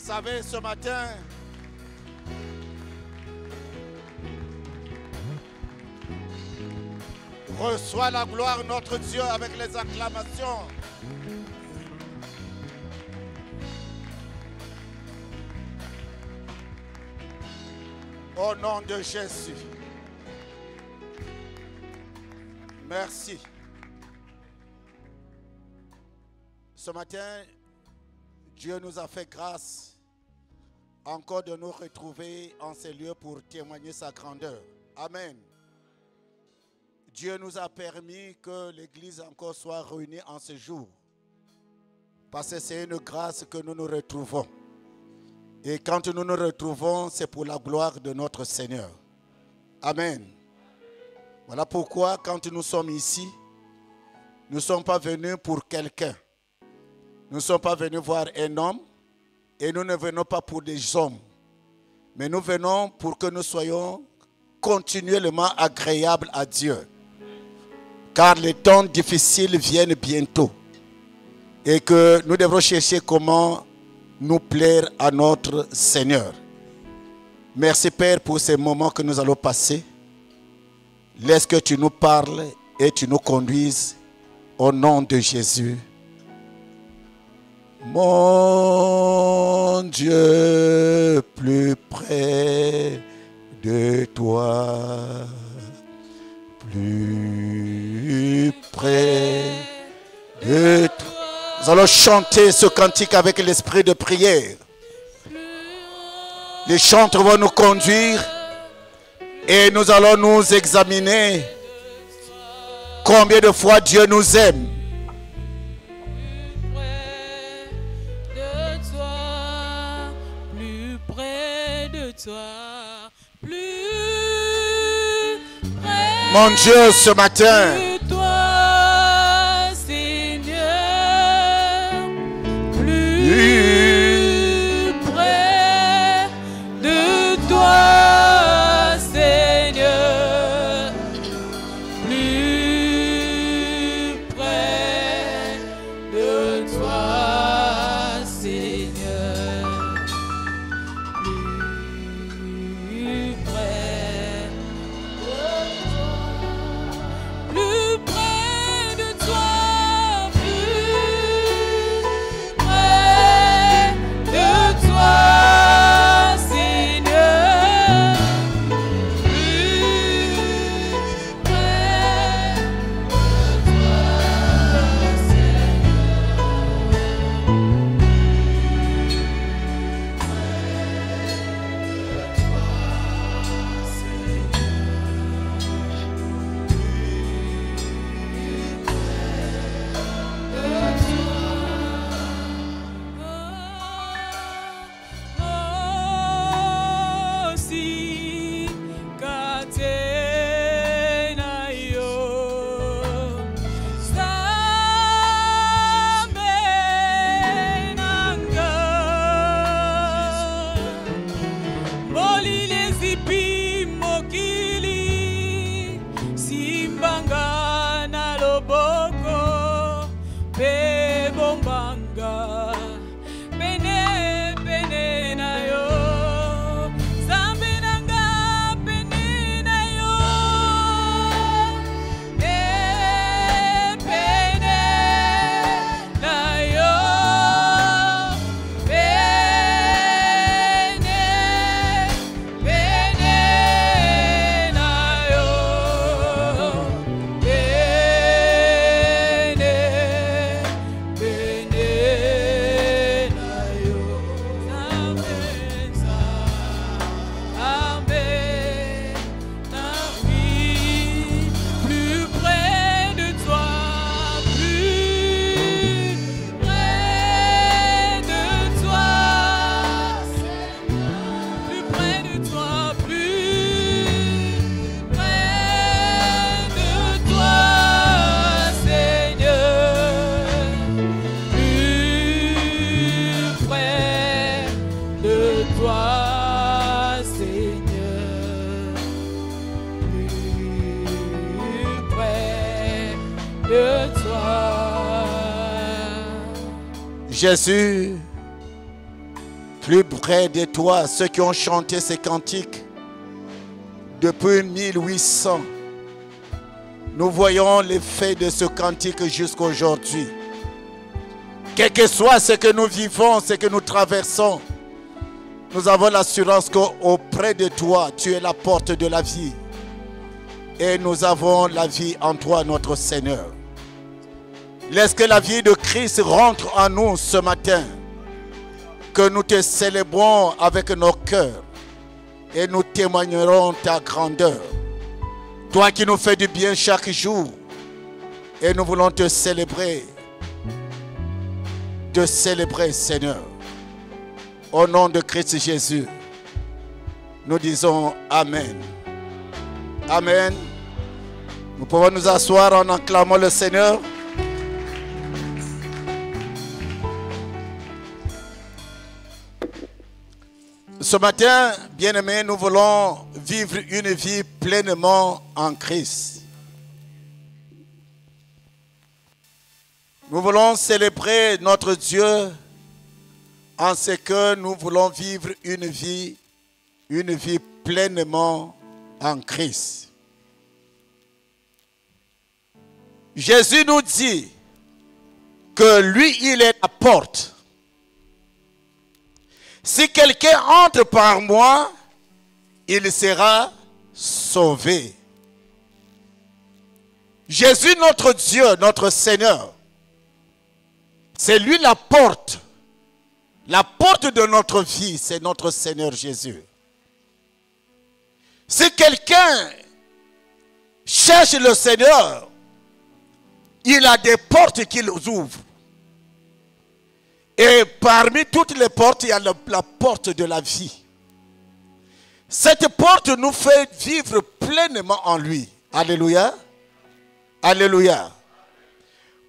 savez, ce matin, reçois la gloire, notre Dieu, avec les acclamations. Au nom de Jésus. Merci. Ce matin, Dieu nous a fait grâce encore de nous retrouver en ces lieux pour témoigner sa grandeur. Amen. Dieu nous a permis que l'Église encore soit réunie en ce jour. Parce que c'est une grâce que nous nous retrouvons. Et quand nous nous retrouvons, c'est pour la gloire de notre Seigneur. Amen. Voilà pourquoi quand nous sommes ici, nous ne sommes pas venus pour quelqu'un. Nous ne sommes pas venus voir un homme et nous ne venons pas pour des hommes. Mais nous venons pour que nous soyons continuellement agréables à Dieu. Car les temps difficiles viennent bientôt. Et que nous devrons chercher comment nous plaire à notre Seigneur. Merci Père pour ces moments que nous allons passer. Laisse que tu nous parles et tu nous conduises au nom de Jésus. Mon Dieu, plus près de toi, plus près de toi. Nous allons chanter ce cantique avec l'esprit de prière. Les chantres vont nous conduire et nous allons nous examiner combien de fois Dieu nous aime. Plus près de toi, plus près. Mon Dieu, ce matin, De toi, Seigneur, plus près de toi, Seigneur, plus près de toi, Seigneur, plus près de toi, plus près de toi, Seigneur, plus près si catena yo samenanga moli lezipi mokili simbanga na loboko pe bombanga pene pene na yo zambe nanga pene na yo pene na yo pene pene na yo pene pene na yo Amen, oui, plus près de toi, plus près de toi, plus près de toi, plus près de toi, Seigneur, plus près de toi, Seigneur, plus près de toi. Jésus, plus près de toi, ceux qui ont chanté ces cantiques depuis 1800. Nous voyons l'effet de ce cantique jusqu'à aujourd'hui. Quel que soit ce que nous vivons, ce que nous traversons, nous avons l'assurance qu'auprès de toi, tu es la porte de la vie. Et nous avons la vie en toi, notre Seigneur. Laisse que la vie de Christ rentre en nous ce matin. Que nous te célébrons avec nos cœurs. Et nous témoignerons ta grandeur. Toi qui nous fais du bien chaque jour. Et nous voulons te célébrer. Te célébrer, Seigneur. Au nom de Christ Jésus, nous disons Amen. Amen. Nous pouvons nous asseoir en acclamant le Seigneur. Ce matin, bien-aimés, nous voulons vivre une vie pleinement en Christ. Nous voulons célébrer notre Dieu en ce que nous voulons vivre une vie pleinement en Christ. Jésus nous dit que lui, il est la porte. Si quelqu'un entre par moi, il sera sauvé. Jésus, notre Dieu, notre Seigneur, c'est lui la porte. La porte de notre vie, c'est notre Seigneur Jésus. Si quelqu'un cherche le Seigneur, il a des portes qu'il ouvre. Et parmi toutes les portes, il y a la porte de la vie. Cette porte nous fait vivre pleinement en lui. Alléluia. Alléluia.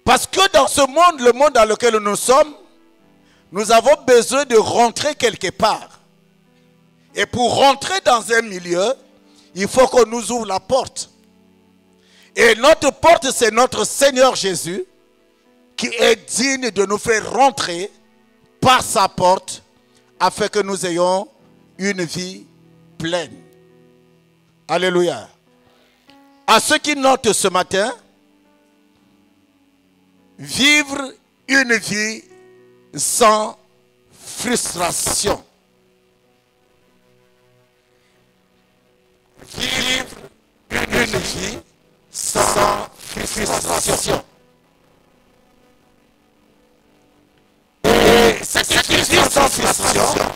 Parce que dans ce monde, le monde dans lequel nous sommes, nous avons besoin de rentrer quelque part. Et pour rentrer dans un milieu, il faut qu'on nous ouvre la porte. Et notre porte, c'est notre Seigneur Jésus, qui est digne de nous faire rentrer par sa porte, afin que nous ayons une vie pleine. Alléluia. À ceux qui notent ce matin, vivre une vie sans frustration. Vivre une vie sans frustration. Et cette vie sans frustration,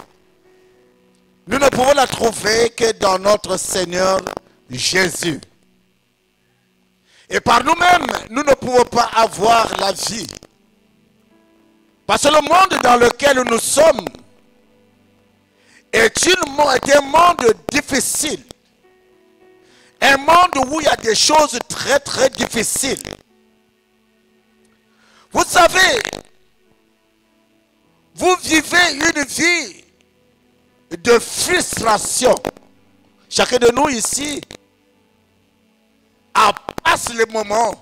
nous ne pouvons la trouver que dans notre Seigneur Jésus. Et par nous-mêmes, nous ne pouvons pas avoir la vie. Parce que le monde dans lequel nous sommes est un monde difficile. Un monde où il y a des choses très très difficiles. Vous savez, vous vivez une vie de frustration. Chacun de nous ici passe les moments,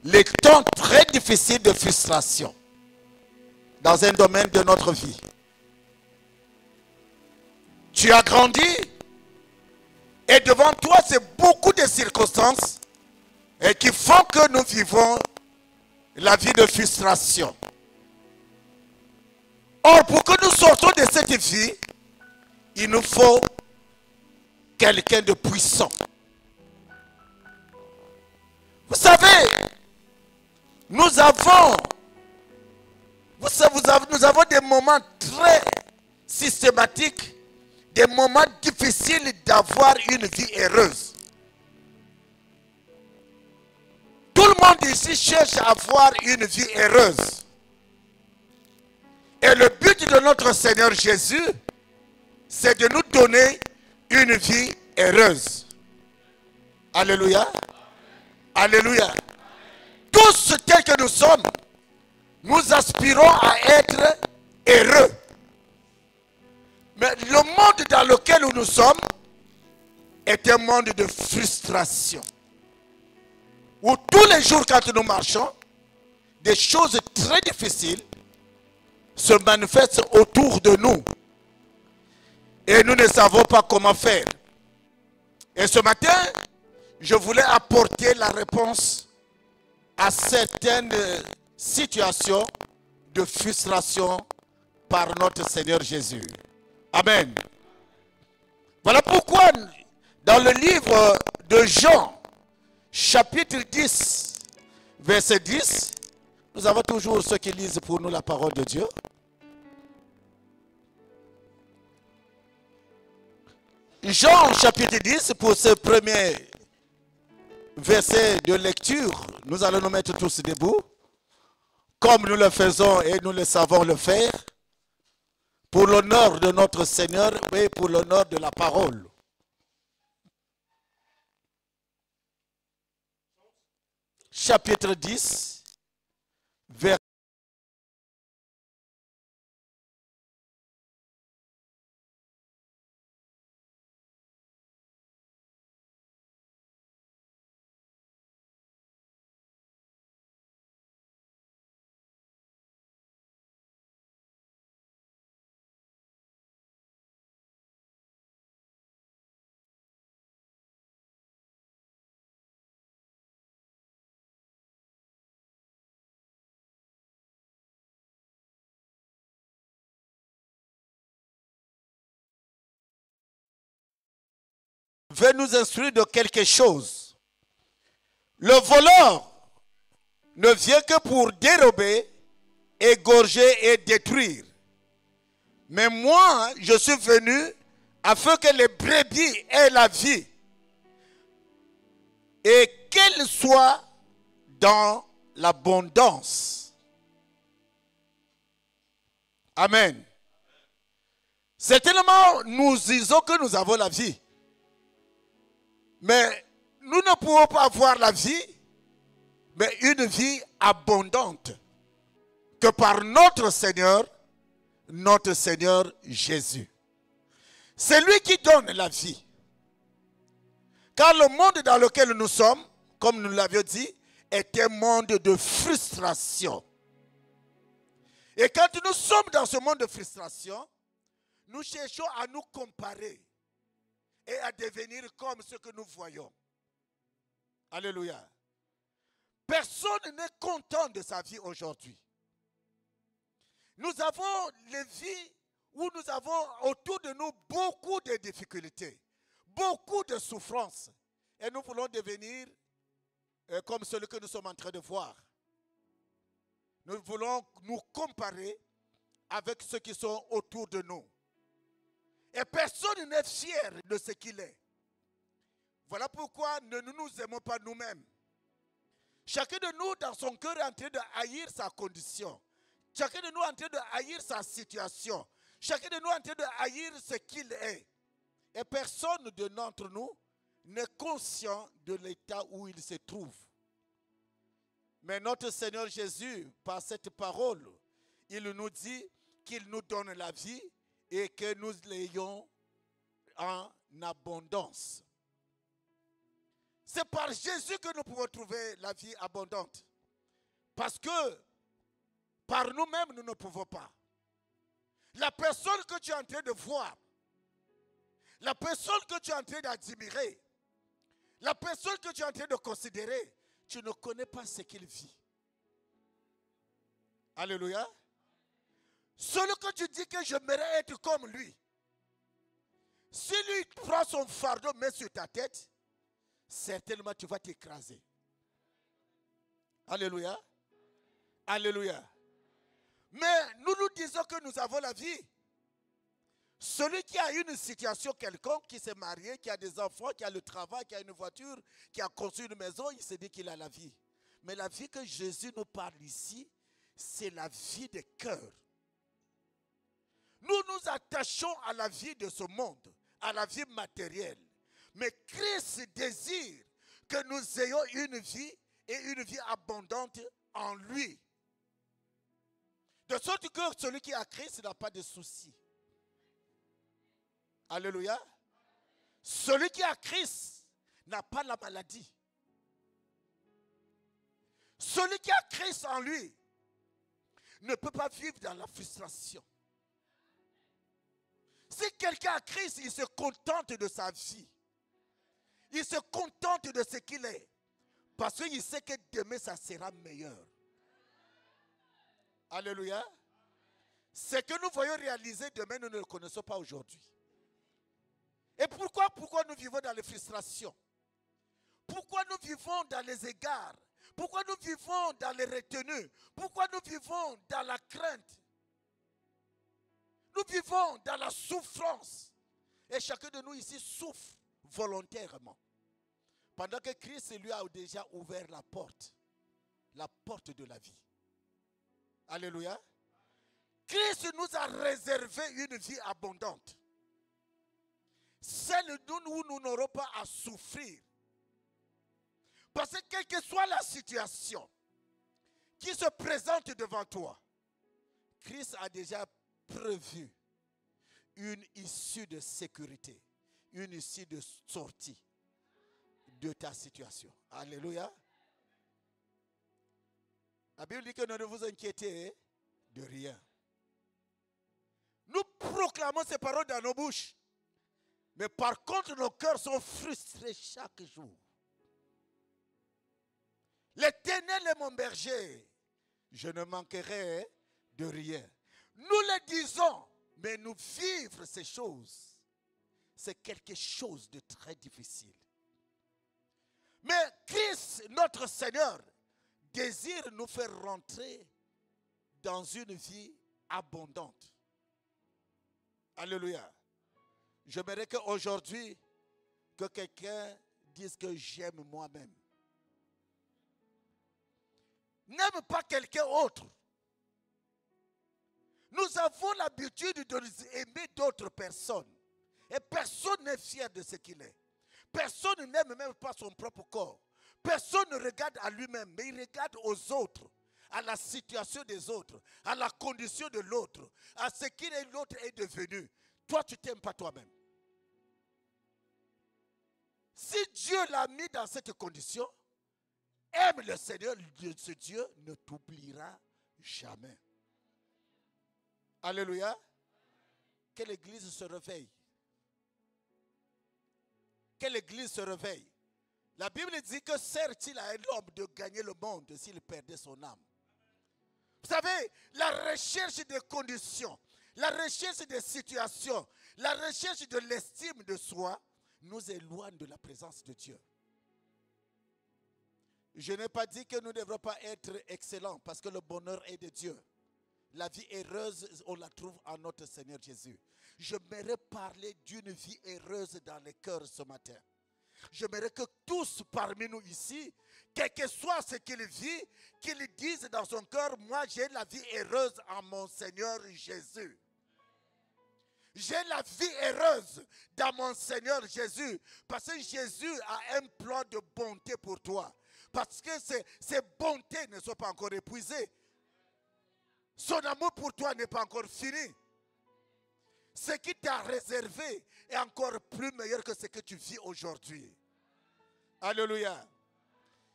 les temps très difficiles de frustration dans un domaine de notre vie. Tu as grandi et devant toi, c'est beaucoup de circonstances qui font que nous vivons la vie de frustration. Or, pour que nous sortions de cette vie, il nous faut quelqu'un de puissant. Vous savez, nous avons des moments très systématiques, des moments difficiles d'avoir une vie heureuse. Tout le monde ici cherche à avoir une vie heureuse. Et le but de notre Seigneur Jésus, c'est de nous donner une vie heureuse. Alléluia. Alléluia. Tous tels que nous sommes, nous aspirons à être heureux. Mais le monde dans lequel nous sommes est un monde de frustration. Où tous les jours quand nous marchons, des choses très difficiles se manifestent autour de nous. et nous ne savons pas comment faire. Et ce matin, je voulais apporter la réponse à certaines situations de frustration par notre Seigneur Jésus. Amen. Voilà pourquoi dans le livre de Jean, chapitre 10, verset 10, nous avons toujours ceux qui lisent pour nous la parole de Dieu. Jean chapitre 10, pour ce premier verset de lecture, nous allons nous mettre tous debout, comme nous le faisons et nous le savons le faire, pour l'honneur de notre Seigneur et pour l'honneur de la parole. Chapitre 10, verset veut nous instruire de quelque chose. Le voleur ne vient que pour dérober, égorger et détruire. Mais moi, je suis venu afin que les brebis aient la vie et qu'elle soit dans l'abondance. Amen. Certainement, nous disons que nous avons la vie. Mais nous ne pouvons pas avoir la vie, mais une vie abondante. Que par notre Seigneur Jésus. C'est lui qui donne la vie. Car le monde dans lequel nous sommes, comme nous l'avions dit, est un monde de frustration. Et quand nous sommes dans ce monde de frustration, nous cherchons à nous comparer et à devenir comme ce que nous voyons. Alléluia. Personne n'est content de sa vie aujourd'hui. Nous avons les vies où nous avons autour de nous beaucoup de difficultés, beaucoup de souffrances. Et nous voulons devenir comme celui que nous sommes en train de voir. Nous voulons nous comparer avec ceux qui sont autour de nous. Et personne n'est fier de ce qu'il est. Voilà pourquoi ne nous aimons pas nous-mêmes. Chacun de nous, dans son cœur, est en train de haïr sa condition. Chacun de nous est en train de haïr sa situation. Chacun de nous est en train de haïr ce qu'il est. Et personne d'entre nous n'est conscient de l'état où il se trouve. Mais notre Seigneur Jésus, par cette parole, il nous dit qu'il nous donne la vie et que nous l'ayons en abondance. C'est par Jésus que nous pouvons trouver la vie abondante. Parce que par nous-mêmes, nous ne pouvons pas. La personne que tu es en train de voir, la personne que tu es en train d'admirer, la personne que tu es en train de considérer, tu ne connais pas ce qu'il vit. Alléluia. Celui que tu dis que j'aimerais être comme lui, si lui prend son fardeau, met sur ta tête, certainement tu vas t'écraser. Alléluia. Alléluia. Mais nous nous disons que nous avons la vie. Celui qui a une situation quelconque, qui s'est marié, qui a des enfants, qui a le travail, qui a une voiture, qui a construit une maison, il se dit qu'il a la vie. Mais la vie que Jésus nous parle ici, c'est la vie des cœurs. Nous nous attachons à la vie de ce monde, à la vie matérielle. Mais Christ désire que nous ayons une vie et une vie abondante en lui. De sorte que celui qui a Christ n'a pas de soucis. Alléluia. Celui qui a Christ n'a pas la maladie. Celui qui a Christ en lui ne peut pas vivre dans la frustration. Si quelqu'un a Christ, il se contente de sa vie. Il se contente de ce qu'il est. Parce qu'il sait que demain, ça sera meilleur. Alléluia. Ce que nous voyons réaliser demain, nous ne le connaissons pas aujourd'hui. Et pourquoi nous vivons dans les frustrations? Pourquoi nous vivons dans les égards? Pourquoi nous vivons dans les retenues? Pourquoi nous vivons dans la crainte? Nous vivons dans la souffrance. Et chacun de nous ici souffre volontairement. Pendant que Christ lui a déjà ouvert la porte de la vie. Alléluia. Christ nous a réservé une vie abondante. Celle où nous n'aurons pas à souffrir. Parce que quelle que soit la situation qui se présente devant toi, Christ a déjà prévu une issue de sécurité, une issue de sortie de ta situation. Alléluia. La Bible dit que ne vous inquiétez de rien. Nous proclamons ces paroles dans nos bouches. Mais par contre, nos cœurs sont frustrés chaque jour. L'Éternel est mon berger. Je ne manquerai de rien. Nous le disons, mais nous vivre ces choses, c'est quelque chose de très difficile. Mais Christ, notre Seigneur, désire nous faire rentrer dans une vie abondante. Alléluia. J'aimerais qu'aujourd'hui, que quelqu'un dise que j'aime moi-même. N'aime pas quelqu'un autre. Nous avons l'habitude d'aimer d'autres personnes. Et personne n'est fier de ce qu'il est. Personne n'aime même pas son propre corps. Personne ne regarde à lui-même, mais il regarde aux autres, à la situation des autres, à la condition de l'autre, à ce qu'il est l'autre est devenu. Toi, tu ne t'aimes pas toi-même. Si Dieu l'a mis dans cette condition, aime le Seigneur, ce Dieu ne t'oubliera jamais. Alléluia. Que l'église se réveille. Que l'église se réveille. La Bible dit que sert-il à un homme de gagner le monde s'il perdait son âme? Vous savez, la recherche des conditions, la recherche des situations, la recherche de l'estime de soi nous éloigne de la présence de Dieu. Je n'ai pas dit que nous ne devrons pas être excellents parce que le bonheur est de Dieu. La vie heureuse, on la trouve en notre Seigneur Jésus. J'aimerais parler d'une vie heureuse dans les cœurs ce matin. J'aimerais que tous parmi nous ici, quel que soit ce qu'ils vivent, qu'ils disent dans son cœur, moi j'ai la vie heureuse en mon Seigneur Jésus. J'ai la vie heureuse dans mon Seigneur Jésus. Parce que Jésus a un plan de bonté pour toi. Parce que ces bontés ne sont pas encore épuisées. Son amour pour toi n'est pas encore fini. Ce qui t'a réservé est encore plus meilleur que ce que tu vis aujourd'hui. Alléluia.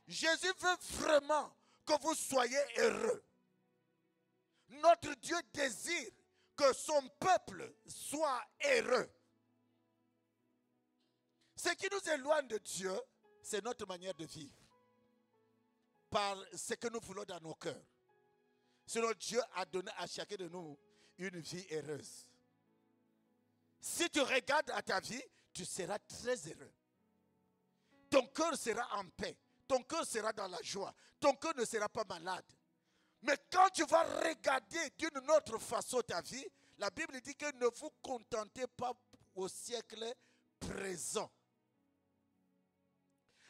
Jésus veut vraiment que vous soyez heureux. Notre Dieu désire que son peuple soit heureux. Ce qui nous éloigne de Dieu, c'est notre manière de vivre. Par ce que nous voulons dans nos cœurs. Sinon, Dieu a donné à chacun de nous une vie heureuse. Si tu regardes à ta vie, tu seras très heureux. Ton cœur sera en paix. Ton cœur sera dans la joie. Ton cœur ne sera pas malade. Mais quand tu vas regarder d'une autre façon ta vie, la Bible dit que ne vous contentez pas au siècle présent.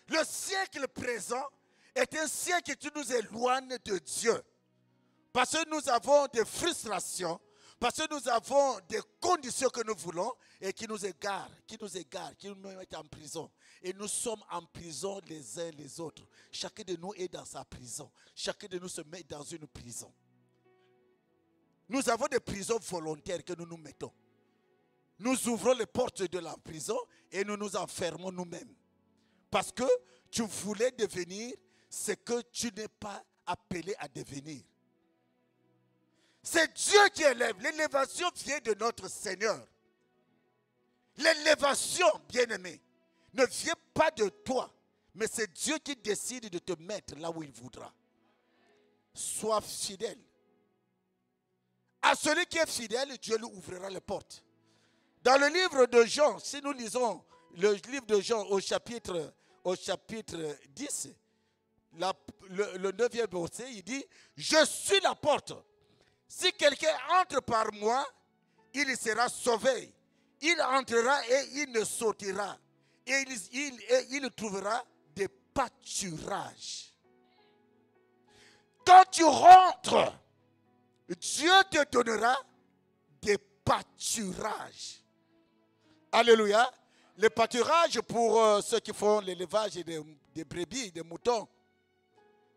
Le siècle présent est un siècle qui nous éloigne de Dieu. Parce que nous avons des frustrations, parce que nous avons des conditions que nous voulons et qui nous égarent, qui nous mettent en prison. Et nous sommes en prison les uns les autres. Chacun de nous est dans sa prison. Chacun de nous se met dans une prison. Nous avons des prisons volontaires que nous nous mettons. Nous ouvrons les portes de la prison et nous nous enfermons nous-mêmes. Parce que tu voulais devenir ce que tu n'es pas appelé à devenir. C'est Dieu qui élève. L'élévation vient de notre Seigneur. L'élévation, bien-aimé, ne vient pas de toi, mais c'est Dieu qui décide de te mettre là où il voudra. Sois fidèle. À celui qui est fidèle, Dieu lui ouvrira les portes. Dans le livre de Jean, si nous lisons le livre de Jean au chapitre 10, le 9e verset, il dit, je suis la porte. Si quelqu'un entre par moi, il sera sauvé. Il entrera et il ne sortira. Et il trouvera des pâturages. Quand tu rentres, Dieu te donnera des pâturages. Alléluia. Les pâturages pour ceux qui font l'élevage des brebis, des moutons,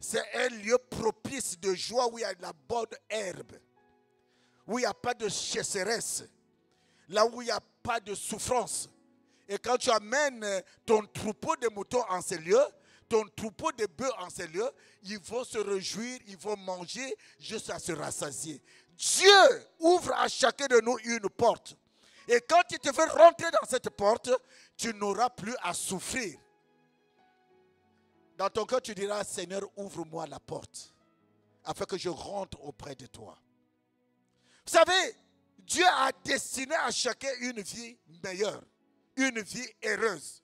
c'est un lieu propice de joie où il y a de la bonne herbe, où il n'y a pas de sécheresse, là où il n'y a pas de souffrance. Et quand tu amènes ton troupeau de moutons en ces lieux, ton troupeau de bœufs en ces lieux, ils vont se réjouir, ils vont manger jusqu'à se rassasier. Dieu ouvre à chacun de nous une porte. Et quand tu te fais rentrer dans cette porte, tu n'auras plus à souffrir. Dans ton cœur, tu diras, Seigneur, ouvre-moi la porte, afin que je rentre auprès de toi. Vous savez, Dieu a destiné à chacun une vie meilleure, une vie heureuse.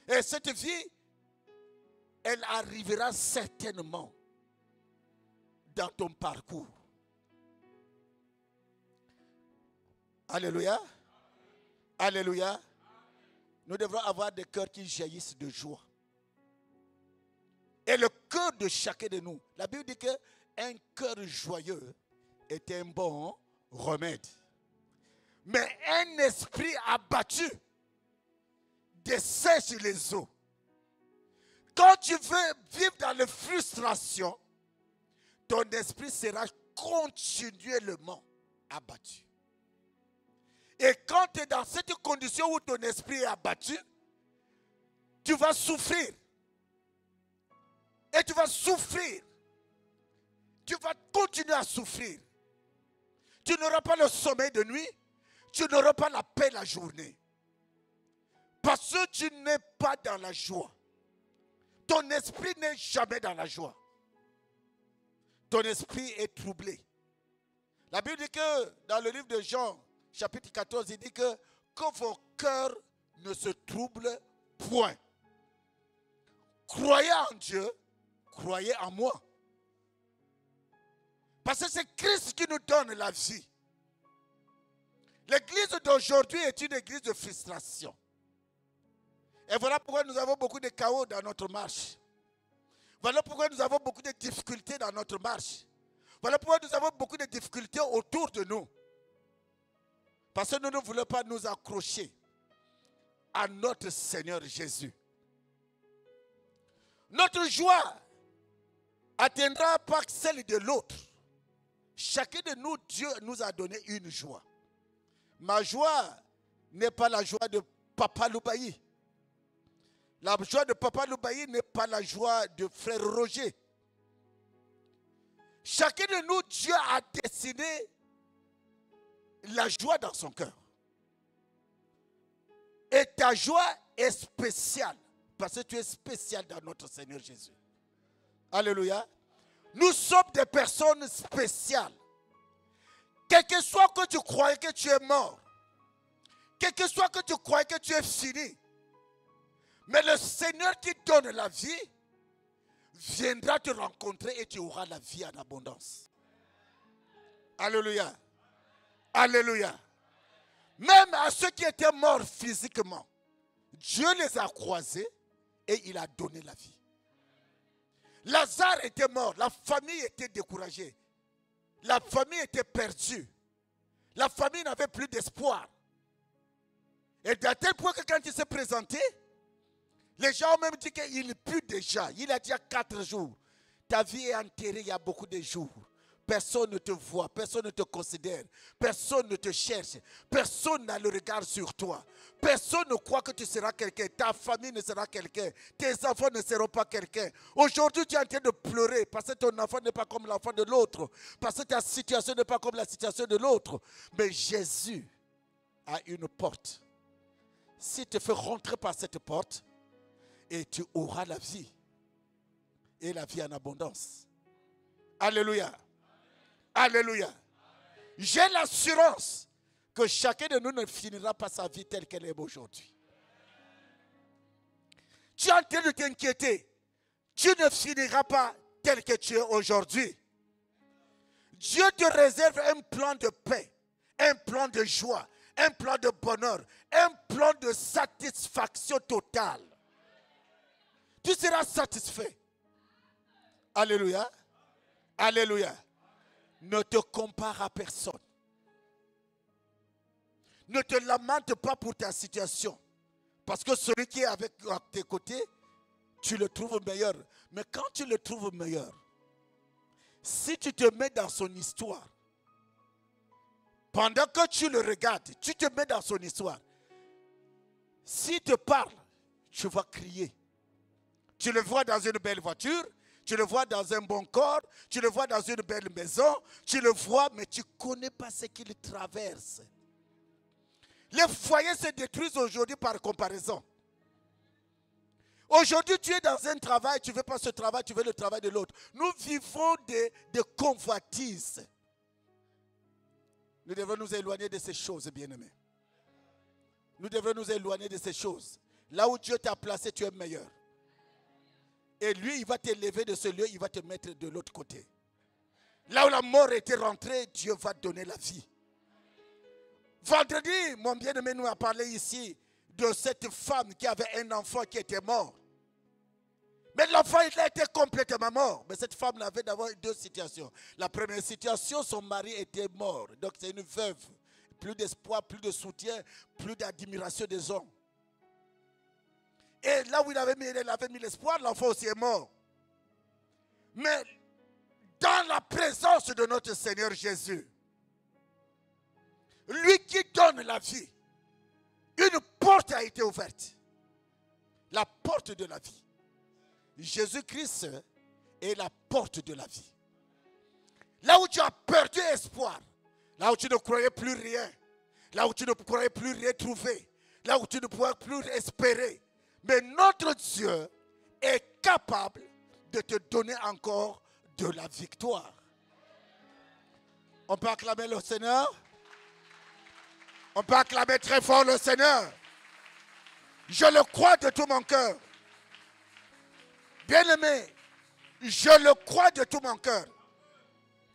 Et cette vie, elle arrivera certainement dans ton parcours. Alléluia. Alléluia. Nous devrons avoir des cœurs qui jaillissent de joie. Et le cœur de chacun de nous, la Bible dit qu'un cœur joyeux est un bon remède. Mais un esprit abattu dessèche les eaux. Quand tu veux vivre dans la frustration, ton esprit sera continuellement abattu. Et quand tu es dans cette condition où ton esprit est abattu, tu vas souffrir. Et tu vas souffrir. Tu vas continuer à souffrir. Tu n'auras pas le sommeil de nuit. Tu n'auras pas la paix la journée. Parce que tu n'es pas dans la joie. Ton esprit n'est jamais dans la joie. Ton esprit est troublé. La Bible dit que dans le livre de Jean, chapitre 14, il dit que vos cœurs ne se troublent point. Croyez en Dieu, croyez en moi. Parce que c'est Christ qui nous donne la vie. L'église d'aujourd'hui est une église de frustration. Et voilà pourquoi nous avons beaucoup de chaos dans notre marche. Voilà pourquoi nous avons beaucoup de difficultés dans notre marche. Voilà pourquoi nous avons beaucoup de difficultés autour de nous. Parce que nous ne voulons pas nous accrocher à notre Seigneur Jésus. Notre joie atteindra pas celle de l'autre. Chacun de nous, Dieu nous a donné une joie. Ma joie n'est pas la joie de Papa Loubaï. La joie de Papa Loubaï n'est pas la joie de frère Roger. Chacun de nous, Dieu a dessiné la joie dans son cœur. Et ta joie est spéciale. Parce que tu es spécial dans notre Seigneur Jésus. Alléluia. Nous sommes des personnes spéciales. Quel que soit que tu croyais que tu es mort. Quel que soit que tu croyais que tu es fini. Mais le Seigneur qui donne la vie viendra te rencontrer et tu auras la vie en abondance. Alléluia. Alléluia. Même à ceux qui étaient morts physiquement, Dieu les a croisés et il a donné la vie. Lazare était mort, la famille était découragée. La famille était perdue. La famille n'avait plus d'espoir. Et à tel point que quand il s'est présenté, les gens ont même dit qu'il pue déjà. Il a dit à 4 jours. Ta vie est enterrée il y a beaucoup de jours. Personne ne te voit, personne ne te considère, personne ne te cherche, personne n'a le regard sur toi. Personne ne croit que tu seras quelqu'un, ta famille ne sera quelqu'un, tes enfants ne seront pas quelqu'un. Aujourd'hui, tu es en train de pleurer parce que ton enfant n'est pas comme l'enfant de l'autre, parce que ta situation n'est pas comme la situation de l'autre. Mais Jésus a une porte. s'il te fait rentrer par cette porte, et tu auras la vie. Et la vie en abondance. Alléluia. Alléluia. J'ai l'assurance que chacun de nous ne finira pas sa vie telle qu'elle est aujourd'hui. Tu es en train de t'inquiéter. Tu ne finiras pas tel que tu es aujourd'hui. Dieu te réserve un plan de paix, un plan de joie, un plan de bonheur, un plan de satisfaction totale. Tu seras satisfait. Alléluia. Alléluia. Ne te compare à personne. Ne te lamente pas pour ta situation. Parce que celui qui est à tes côtés, tu le trouves meilleur. Mais quand tu le trouves meilleur, si tu te mets dans son histoire, pendant que tu le regardes, tu te mets dans son histoire. S'il te parle, tu vas crier. Tu le vois dans une belle voiture, tu le vois dans un bon corps, tu le vois dans une belle maison, tu le vois, mais tu ne connais pas ce qu'il traverse. Les foyers se détruisent aujourd'hui par comparaison. Aujourd'hui, tu es dans un travail, tu ne veux pas ce travail, tu veux le travail de l'autre. Nous vivons de convoitises. Nous devons nous éloigner de ces choses, bien-aimés. Nous devons nous éloigner de ces choses. Là où Dieu t'a placé, tu es meilleur. Et lui, il va t'élever de ce lieu, il va te mettre de l'autre côté. Là où la mort était rentrée, Dieu va donner la vie. Vendredi, mon bien-aimé nous a parlé ici de cette femme qui avait un enfant qui était mort. Mais l'enfant, il a été complètement mort. Mais cette femme avait d'abord deux situations. La première situation, son mari était mort. Donc c'est une veuve. Plus d'espoir, plus de soutien, plus d'admiration des hommes. Et là où il avait mis l'espoir, l'enfant aussi est mort. Mais dans la présence de notre Seigneur Jésus, lui qui donne la vie, une porte a été ouverte. La porte de la vie. Jésus-Christ est la porte de la vie. Là où tu as perdu espoir, là où tu ne croyais plus rien, là où tu ne croyais plus rien trouver, là où tu ne pouvais plus espérer, mais notre Dieu est capable de te donner encore de la victoire. On peut acclamer le Seigneur? On peut acclamer très fort le Seigneur. Je le crois de tout mon cœur. Bien-aimé, je le crois de tout mon cœur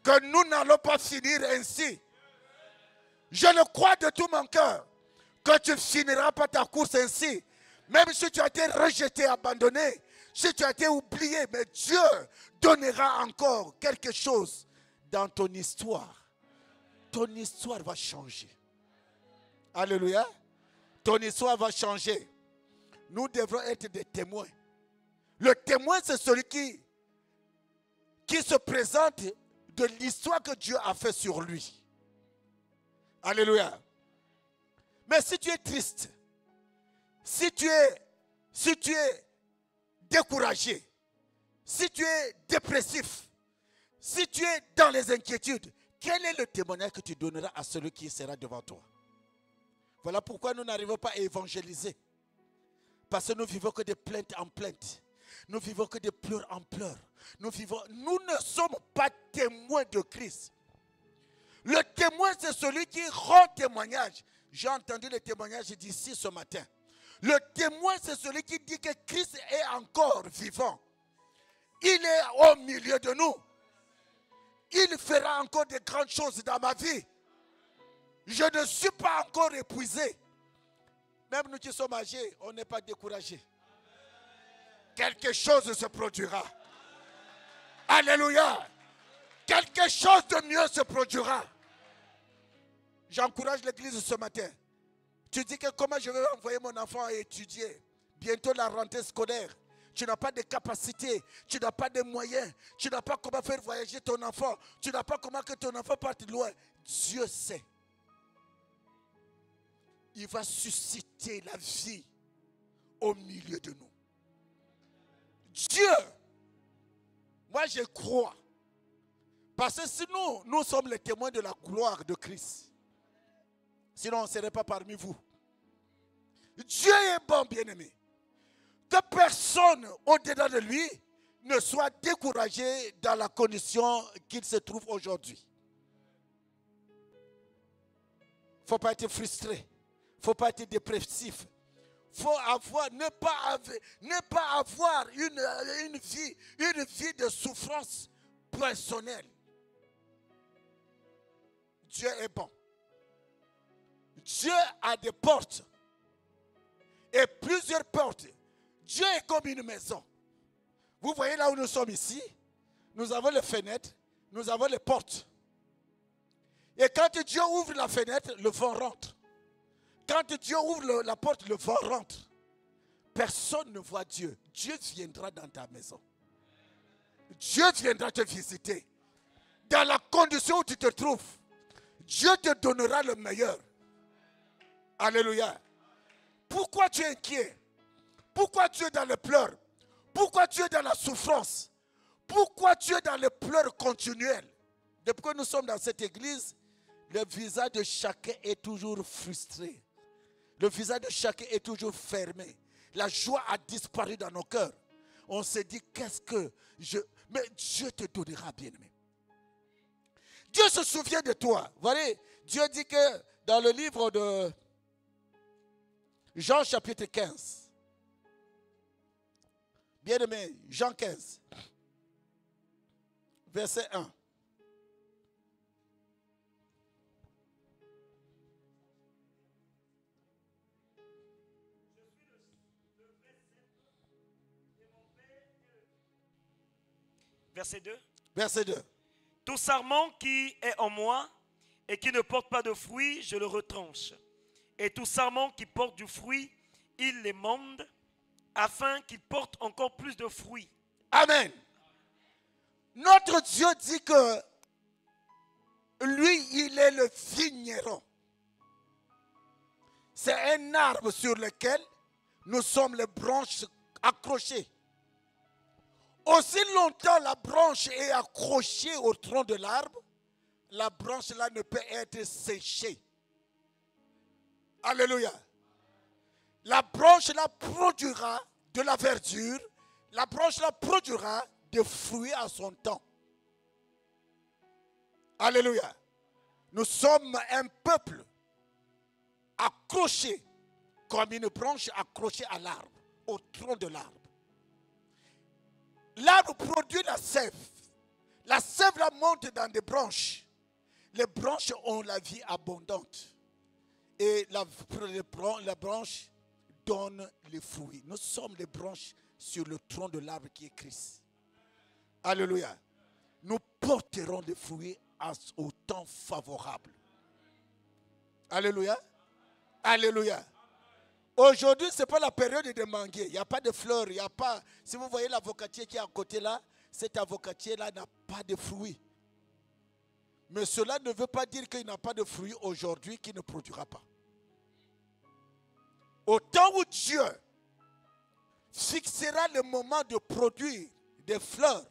que nous n'allons pas finir ainsi. Je le crois de tout mon cœur que tu ne finiras pas ta course ainsi. Même si tu as été rejeté, abandonné, si tu as été oublié, mais Dieu donnera encore quelque chose dans ton histoire. Ton histoire va changer. Alléluia. Ton histoire va changer. Nous devrons être des témoins. Le témoin, c'est celui qui se présente de l'histoire que Dieu a fait sur lui. Alléluia. Mais si tu es triste, si tu es découragé, si tu es dépressif, si tu es dans les inquiétudes, quel est le témoignage que tu donneras à celui qui sera devant toi? Voilà pourquoi nous n'arrivons pas à évangéliser. Parce que nous vivons que de plainte en plainte. Nous vivons que de pleurs en pleurs. Nous ne sommes pas témoins de Christ. Le témoin, c'est celui qui rend témoignage. J'ai entendu le témoignage d'ici ce matin. Le témoin, c'est celui qui dit que Christ est encore vivant. Il est au milieu de nous. Il fera encore de grandes choses dans ma vie. Je ne suis pas encore épuisé. Même nous qui sommes âgés, on n'est pas découragés. Quelque chose se produira. Alléluia. Quelque chose de mieux se produira. J'encourage l'église ce matin. Tu dis que comment je vais envoyer mon enfant à étudier? Bientôt la rentrée scolaire. Tu n'as pas de capacité, tu n'as pas de moyens, tu n'as pas comment faire voyager ton enfant, tu n'as pas comment que ton enfant parte loin. Dieu sait. Il va susciter la vie au milieu de nous. Dieu, moi je crois. Parce que si nous sommes les témoins de la gloire de Christ. Sinon on ne serait pas parmi vous. Dieu est bon, bien-aimé. Que personne au-dedans de lui ne soit découragé dans la condition qu'il se trouve aujourd'hui. Il ne faut pas être frustré. Il ne faut pas être dépressif. Il faut ne pas avoir une vie de souffrance personnelle. Dieu est bon. Dieu a des portes. Et plusieurs portes. Dieu est comme une maison. Vous voyez là où nous sommes ici, nous avons les fenêtres, nous avons les portes. Et quand Dieu ouvre la fenêtre, le vent rentre. Quand Dieu ouvre la porte, le vent rentre. Personne ne voit Dieu. Dieu viendra dans ta maison. Dieu viendra te visiter. Dans la condition où tu te trouves, Dieu te donnera le meilleur. Alléluia. Pourquoi tu es inquiet? Pourquoi tu es dans les pleurs? Pourquoi tu es dans la souffrance? Pourquoi tu es dans les pleurs continuels? Depuis que nous sommes dans cette église, le visage de chacun est toujours frustré. Le visage de chacun est toujours fermé. La joie a disparu dans nos cœurs. On s'est dit, mais Dieu te donnera, bien-aimé. Dieu se souvient de toi. Vous voyez, Dieu dit que dans le livre de Jean chapitre 15, bien-aimé, Jean 15, verset 1. Verset 2. Verset 2. Tout sarment qui est en moi et qui ne porte pas de fruit, je le retranche. Et tout sarment qui porte du fruit, il l'émonde, afin qu'il porte encore plus de fruits. Amen. Notre Dieu dit que lui, il est le vigneron. C'est un arbre sur lequel nous sommes les branches accrochées. Aussi longtemps la branche est accrochée au tronc de l'arbre, la branche là ne peut être séchée. Alléluia. La branche là produira de la verdure, la branche là produira des fruits à son temps. Alléluia. Nous sommes un peuple accroché comme une branche accrochée à l'arbre, au tronc de l'arbre. L'arbre produit la sève. La sève la monte dans des branches. Les branches ont la vie abondante. Et la branche donne les fruits. Nous sommes les branches sur le tronc de l'arbre qui est Christ. Alléluia. Nous porterons des fruits au temps favorable. Alléluia. Alléluia. Aujourd'hui, ce n'est pas la période de manguer. Il n'y a pas de fleurs. Il y a pas. Si vous voyez l'avocatier qui est à côté là, cet avocatier-là n'a pas de fruits. Mais cela ne veut pas dire qu'il n'a pas de fruits aujourd'hui, qu'il ne produira pas. Au temps où Dieu fixera le moment de produire des fleurs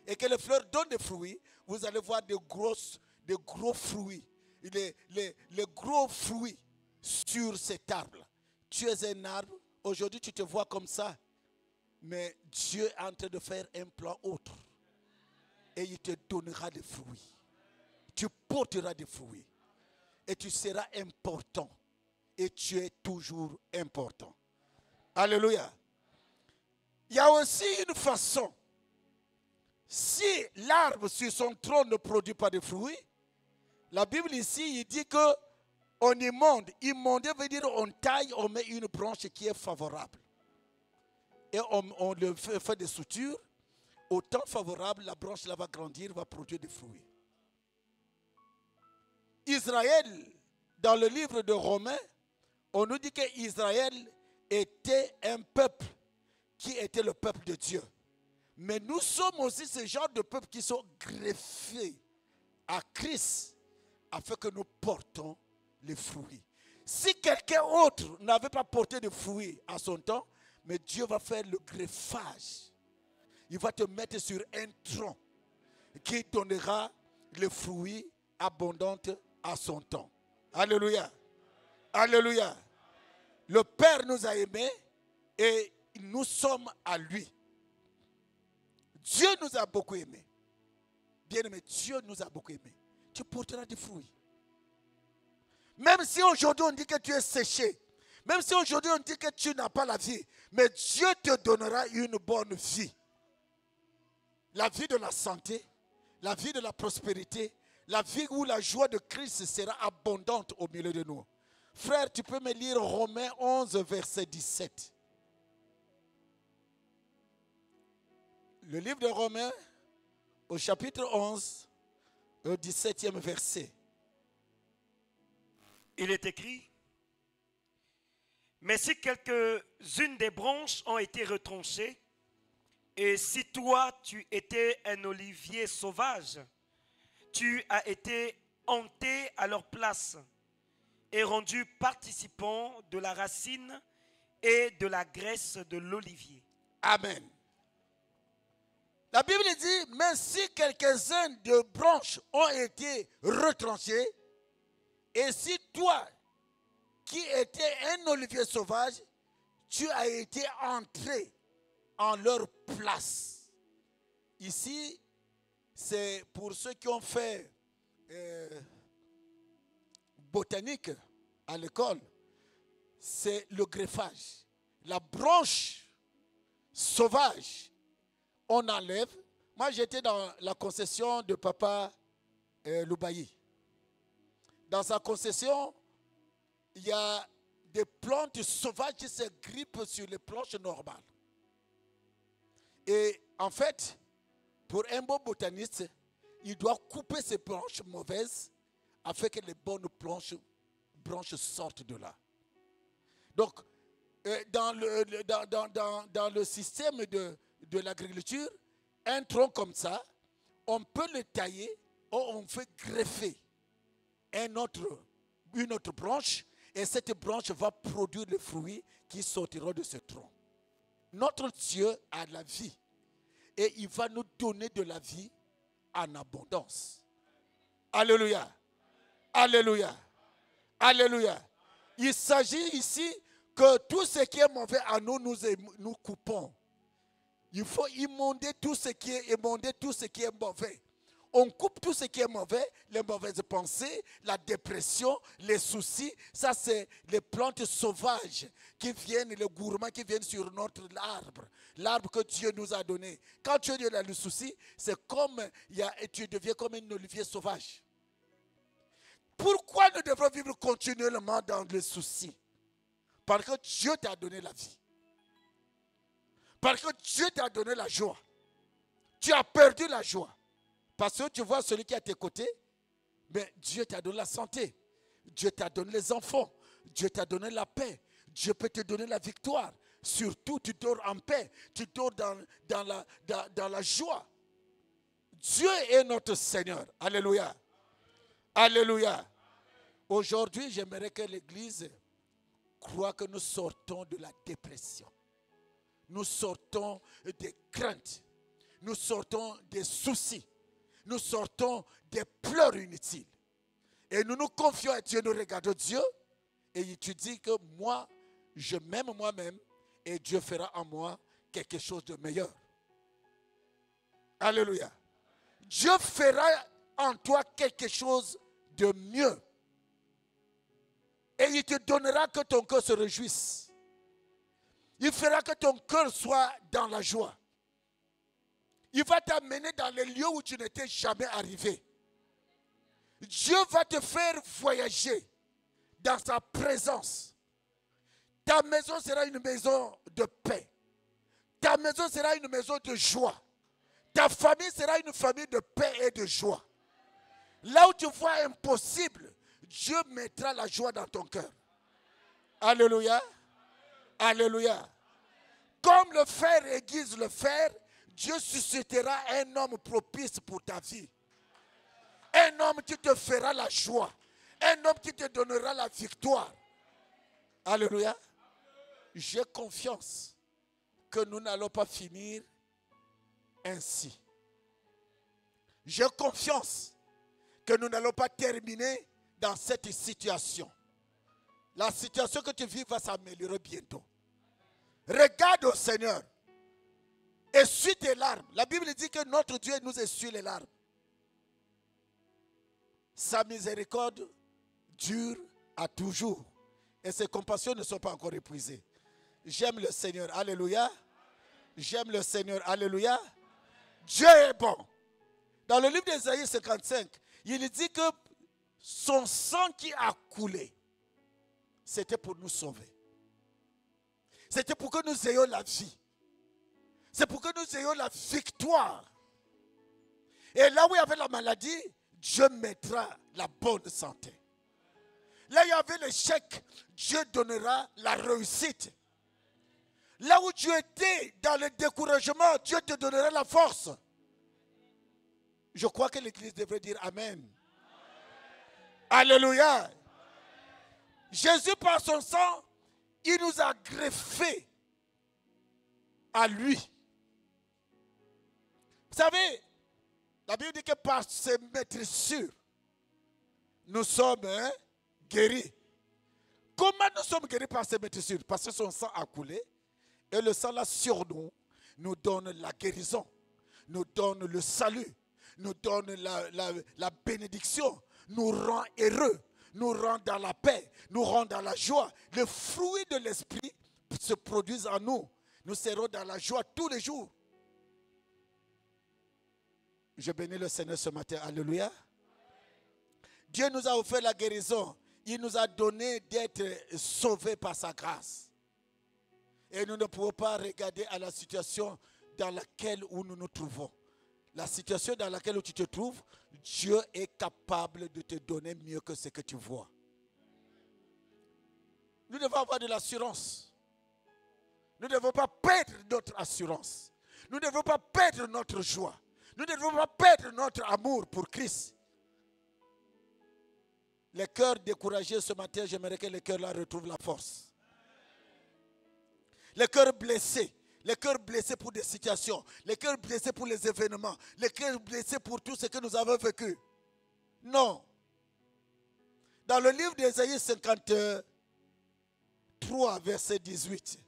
et que les fleurs donnent des fruits, vous allez voir des gros fruits. Les gros fruits sur cet arbre. Tu es un arbre, aujourd'hui tu te vois comme ça, mais Dieu est en train de faire un plan autre. Et il te donnera des fruits. Tu porteras des fruits. Et tu seras important. Et tu es toujours important. Alléluia. Il y a aussi une façon. Si l'arbre sur son tronc ne produit pas de fruits, la Bible ici, il dit que on immonde. Immonder veut dire on taille, on met une branche qui est favorable. Et on le fait des soutures. Au temps favorable, la branche là va grandir, va produire des fruits. Israël, dans le livre de Romains, on nous dit qu'Israël était un peuple qui était le peuple de Dieu. Mais nous sommes aussi ce genre de peuple qui sont greffés à Christ afin que nous portons les fruits. Si quelqu'un autre n'avait pas porté de fruits à son temps, mais Dieu va faire le greffage. Il va te mettre sur un tronc qui donnera les fruits abondants à son temps. Alléluia. Alléluia. Le Père nous a aimés et nous sommes à lui. Dieu nous a beaucoup aimés. Bien-aimé, Dieu nous a beaucoup aimés. Tu porteras des fruits. Même si aujourd'hui on dit que tu es séché, même si aujourd'hui on dit que tu n'as pas la vie, mais Dieu te donnera une bonne vie. La vie de la santé, la vie de la prospérité, la vie où la joie de Christ sera abondante au milieu de nous. Frère, tu peux me lire Romains 11, verset 17. Le livre de Romains, au chapitre 11, au 17e verset. Il est écrit: mais si quelques-unes des branches ont été retranchées, et si toi tu étais un olivier sauvage, tu as été hanté à leur place et rendu participant de la racine et de la graisse de l'olivier. Amen. La Bible dit, mais si quelques-unes de branches ont été retranchées, et si toi, qui étais un olivier sauvage, tu as été entré en leur place. Ici, c'est pour ceux qui ont fait botanique à l'école, c'est le greffage. La branche sauvage, on enlève. Moi, j'étais dans la concession de Papa Loubayi. Dans sa concession, il y a des plantes sauvages qui se grippent sur les planches normales. Et en fait, pour un bon botaniste, il doit couper ces branches mauvaises afin que les bonnes branches sortent de là. Donc, dans le système de l'agriculture, un tronc comme ça, on peut le tailler ou on fait greffer une autre branche, et cette branche va produire le fruit qui sortira de ce tronc. Notre Dieu a la vie et il va nous donner de la vie en abondance. Alléluia. Alléluia. Alléluia. Il s'agit ici que tout ce qui est mauvais à nous, nous coupons. Il faut immonder tout ce qui est mauvais. On coupe tout ce qui est mauvais, les mauvaises pensées, la dépression, les soucis. Ça, c'est les plantes sauvages qui viennent, les gourmands qui viennent sur notre arbre. L'arbre que Dieu nous a donné. Quand tu as le souci, c'est comme, tu deviens comme un olivier sauvage. Pourquoi nous devons vivre continuellement dans le souci? Parce que Dieu t'a donné la vie. Parce que Dieu t'a donné la joie. Tu as perdu la joie. Parce que tu vois celui qui est à tes côtés, mais Dieu t'a donné la santé. Dieu t'a donné les enfants. Dieu t'a donné la paix. Dieu peut te donner la victoire. Surtout, tu dors en paix. Tu dors dans la joie. Dieu est notre Seigneur. Alléluia. Alléluia. Aujourd'hui, j'aimerais que l'Église croit que nous sortons de la dépression. Nous sortons des craintes. Nous sortons des soucis. Nous sortons des pleurs inutiles. Et nous nous confions à Dieu, nous regardons Dieu. Et tu dis que moi, je m'aime moi-même. Et Dieu fera en moi quelque chose de meilleur. Alléluia. Dieu fera en toi quelque chose de mieux. Et il te donnera que ton cœur se réjouisse. Il fera que ton cœur soit dans la joie. Il va t'amener dans les lieux où tu n'étais jamais arrivé. Dieu va te faire voyager dans sa présence. Ta maison sera une maison de paix. Ta maison sera une maison de joie. Ta famille sera une famille de paix et de joie. Là où tu vois impossible, Dieu mettra la joie dans ton cœur. Alléluia. Alléluia. Comme le fer aiguise le fer, Dieu suscitera un homme propice pour ta vie. Un homme qui te fera la joie. Un homme qui te donnera la victoire. Alléluia. J'ai confiance que nous n'allons pas finir ainsi. J'ai confiance que nous n'allons pas terminer dans cette situation. La situation que tu vis va s'améliorer bientôt. Regarde au Seigneur. Essuie tes larmes. La Bible dit que notre Dieu nous essuie les larmes. Sa miséricorde dure à toujours. Et ses compassions ne sont pas encore épuisées. J'aime le Seigneur. Alléluia. J'aime le Seigneur. Alléluia. Dieu est bon. Dans le livre d'Ésaïe 55, il dit que son sang qui a coulé, c'était pour nous sauver. C'était pour que nous ayons la vie. C'est pour que nous ayons la victoire. Et là où il y avait la maladie, Dieu mettra la bonne santé. Là où il y avait l'échec, Dieu donnera la réussite. Là où tu étais dans le découragement, Dieu te donnera la force. Je crois que l'Église devrait dire Amen. Alléluia. Jésus, par son sang, il nous a greffés à lui. Vous savez, la Bible dit que par ses maîtrissures, nous sommes guéris. Comment nous sommes guéris par ses maîtrissures? Parce que son sang a coulé. Et le sang là sur nous donne la guérison, nous donne le salut, nous donne la bénédiction, nous rend heureux, nous rend dans la paix, nous rend dans la joie. Les fruits de l'esprit se produisent en nous. Nous serons dans la joie tous les jours. Je bénis le Seigneur ce matin. Alléluia. Dieu nous a offert la guérison. Il nous a donné d'être sauvés par sa grâce. Et nous ne pouvons pas regarder à la situation dans laquelle où nous nous trouvons. La situation dans laquelle tu te trouves, Dieu est capable de te donner mieux que ce que tu vois. Nous devons avoir de l'assurance. Nous ne devons pas perdre notre assurance. Nous ne devons pas perdre notre joie. Nous ne devons pas perdre notre amour pour Christ. Les cœurs découragés ce matin, j'aimerais que les cœurs là retrouvent la force. Les cœurs blessés pour des situations, les cœurs blessés pour les événements, les cœurs blessés pour tout ce que nous avons vécu. Non. Dans le livre d'Ésaïe 53, verset 18.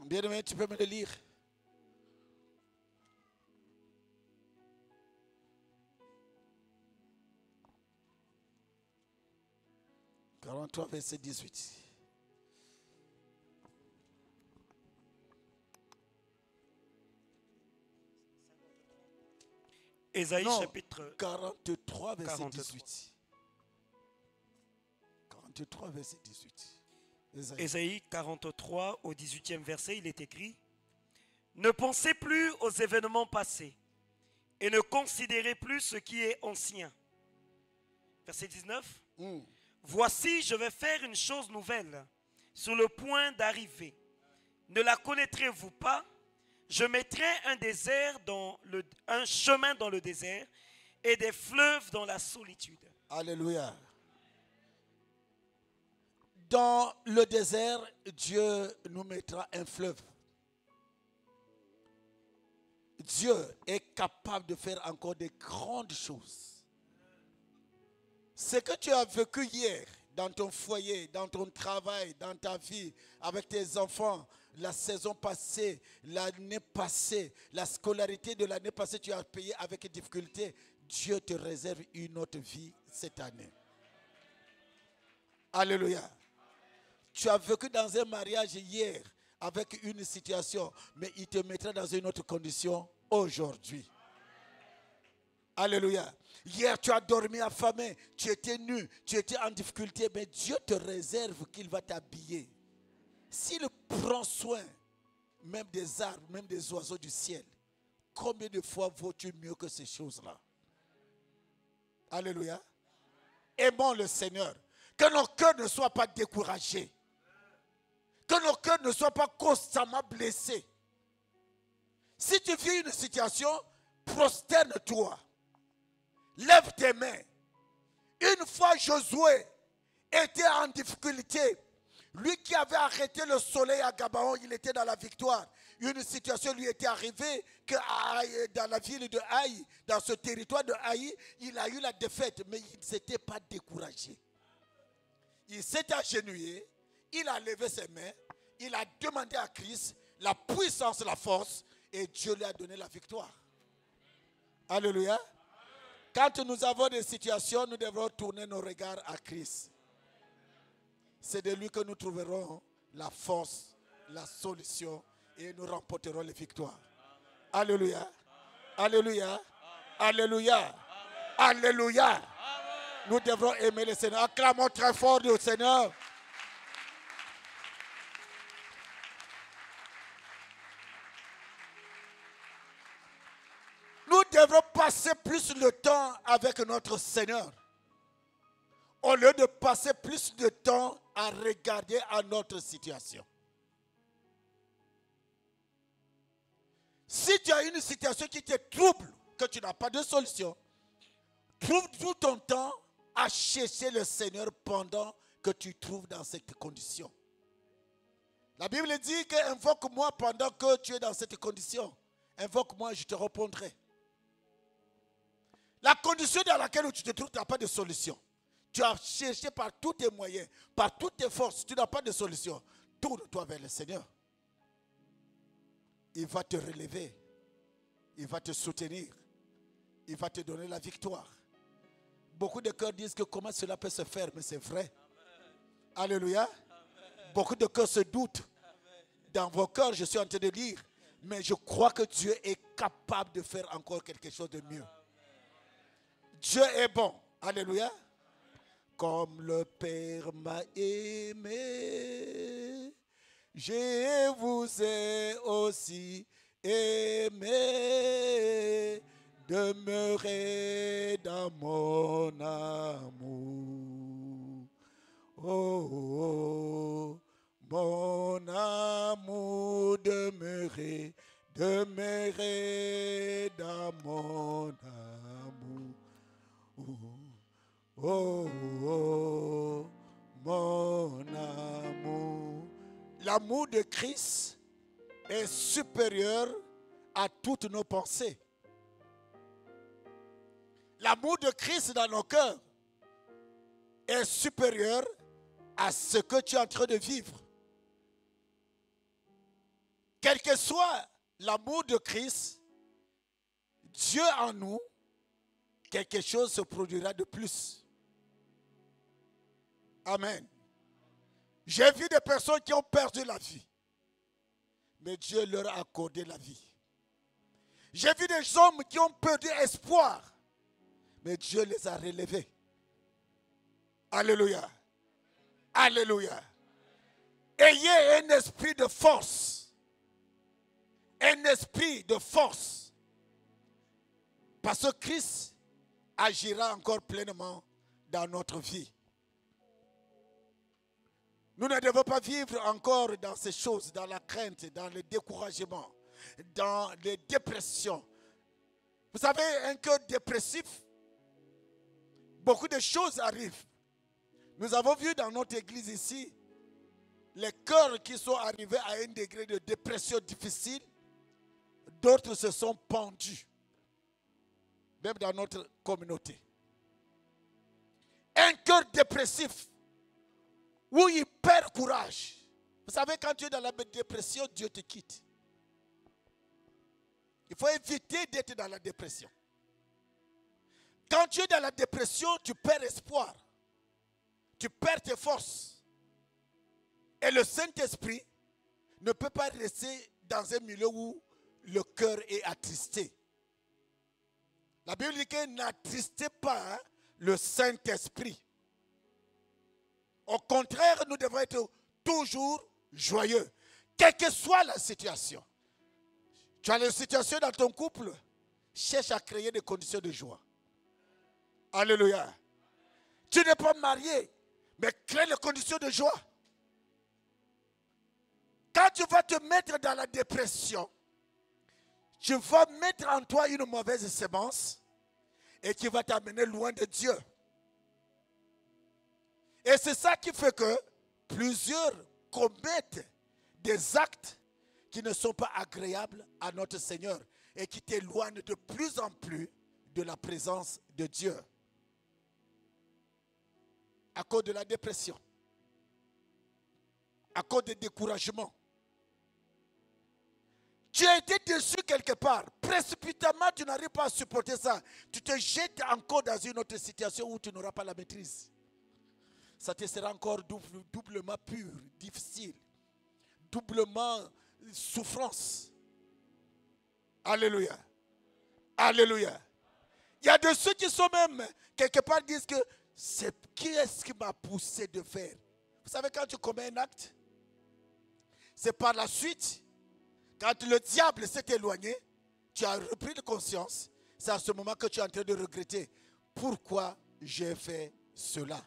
Bien-aimé, tu peux me le lire. « 43, verset 18. » Ésaïe Non, chapitre 43, verset 43. 18. 43, verset 18. Ésaïe 43 au 18e verset, il est écrit: Ne pensez plus aux événements passés et ne considérez plus ce qui est ancien. Verset 19. Voici, je vais faire une chose nouvelle sur le point d'arriver. Ne la connaîtrez-vous pas? Je mettrai un chemin dans le désert et des fleuves dans la solitude. Alléluia. Dans le désert, Dieu nous mettra un fleuve. Dieu est capable de faire encore de grandes choses. Ce que tu as vécu hier, dans ton foyer, dans ton travail, dans ta vie, avec tes enfants, la saison passée, l'année passée, la scolarité de l'année passée, tu as payé avec difficulté. Dieu te réserve une autre vie cette année. Alléluia. Tu as vécu dans un mariage hier avec une situation, mais il te mettra dans une autre condition aujourd'hui. Alléluia. Hier, tu as dormi affamé, tu étais nu, tu étais en difficulté, mais Dieu te réserve qu'il va t'habiller. S'il prend soin, même des arbres, même des oiseaux du ciel, combien de fois vaut-tu mieux que ces choses-là? Alléluia. Aimons le Seigneur. Que nos cœurs ne soient pas découragés. Que nos cœurs ne soient pas constamment blessés. Si tu vis une situation, prosterne-toi. Lève tes mains. Une fois Josué était en difficulté, Lui qui avait arrêté le soleil à Gabaon, il était dans la victoire. Une situation lui était arrivée que dans la ville de Haï, dans ce territoire de Haï, il a eu la défaite, mais il ne s'était pas découragé. Il s'est agenouillé, il a levé ses mains, il a demandé à Christ la puissance, la force, et Dieu lui a donné la victoire. Alléluia. Quand nous avons des situations, nous devrons tourner nos regards à Christ. C'est de lui que nous trouverons la force, la solution, et nous remporterons les victoires. Alléluia. Alléluia. Alléluia. Alléluia. Nous devrons aimer le Seigneur. Acclamons très fort le Seigneur. Nous devrons passer plus de temps avec notre Seigneur, au lieu de passer plus de temps à regarder à notre situation. Si tu as une situation qui te trouble, que tu n'as pas de solution, trouve tout ton temps à chercher le Seigneur pendant que tu trouves dans cette condition. La Bible dit que invoque-moi pendant que tu es dans cette condition. Invoque-moi, je te répondrai. La condition dans laquelle tu te trouves, tu n'as pas de solution. Tu as cherché par tous tes moyens, par toutes tes forces, tu n'as pas de solution. Tourne-toi vers le Seigneur. Il va te relever. Il va te soutenir. Il va te donner la victoire. Beaucoup de cœurs disent que comment cela peut se faire, mais c'est vrai. Amen. Alléluia. Amen. Beaucoup de cœurs se doutent. Amen. Dans vos cœurs, je suis en train de lire, mais je crois que Dieu est capable de faire encore quelque chose de mieux. Amen. Dieu est bon. Alléluia. Comme le Père m'a aimé, je vous ai aussi aimé. Demeurez dans mon amour. Oh, oh, mon amour, demeurez, demeurez dans mon amour. Oh, oh, oh, mon amour. L'amour de Christ est supérieur à toutes nos pensées. L'amour de Christ dans nos cœurs est supérieur à ce que tu es en train de vivre. Quel que soit l'amour de Christ, Dieu en nous, quelque chose se produira de plus. Amen. J'ai vu des personnes qui ont perdu la vie, mais Dieu leur a accordé la vie. J'ai vu des hommes qui ont perdu espoir, mais Dieu les a relevés. Alléluia. Alléluia. Ayez un esprit de force. Un esprit de force. Parce que Christ agira encore pleinement dans notre vie. Nous ne devons pas vivre encore dans ces choses, dans la crainte, dans le découragement, dans les dépressions. Vous savez, un cœur dépressif, beaucoup de choses arrivent. Nous avons vu dans notre église ici, les cœurs qui sont arrivés à un degré de dépression difficile, d'autres se sont pendus, même dans notre communauté. Un cœur dépressif, où il perd courage. Vous savez, quand tu es dans la dépression, Dieu te quitte. Il faut éviter d'être dans la dépression. Quand tu es dans la dépression, tu perds espoir. Tu perds tes forces. Et le Saint-Esprit ne peut pas rester dans un milieu où le cœur est attristé. La Bible dit que n'attristez pas le Saint-Esprit. Au contraire, nous devons être toujours joyeux, quelle que soit la situation. Tu as une situation dans ton couple, cherche à créer des conditions de joie. Alléluia. Tu n'es pas marié, mais crée les conditions de joie. Quand tu vas te mettre dans la dépression, tu vas mettre en toi une mauvaise sémence et qui va t'amener loin de Dieu. Et c'est ça qui fait que plusieurs commettent des actes qui ne sont pas agréables à notre Seigneur et qui t'éloignent de plus en plus de la présence de Dieu. À cause de la dépression, à cause du découragement. Tu as été déçu quelque part. Précipitamment, tu n'arrives pas à supporter ça. Tu te jettes encore dans une autre situation où tu n'auras pas la maîtrise. Ça te sera encore doublement pur, difficile, doublement souffrance. Alléluia. Alléluia. Il y a de ceux qui sont même, quelque part, disent que qui est-ce qui m'a poussé de faire? Vous savez, quand tu commets un acte, c'est par la suite, quand le diable s'est éloigné, tu as repris de conscience. C'est à ce moment que tu es en train de regretter. Pourquoi j'ai fait cela?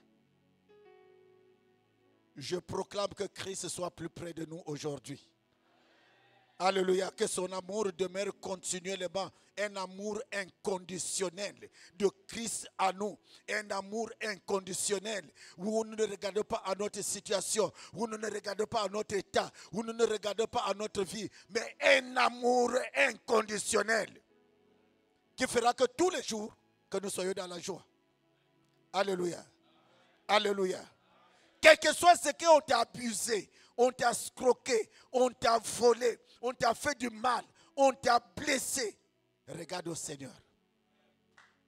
Je proclame que Christ soit plus près de nous aujourd'hui. Alléluia, que son amour demeure continuellement, un amour inconditionnel de Christ à nous, un amour inconditionnel où nous ne regardons pas à notre situation, où nous ne regardons pas à notre état, où nous ne regardons pas à notre vie, mais un amour inconditionnel qui fera que tous les jours que nous soyons dans la joie. Alléluia, alléluia. Quel que soit ce qu'on t'a abusé, on t'a escroqué, on t'a volé, on t'a fait du mal, on t'a blessé. Regarde au Seigneur.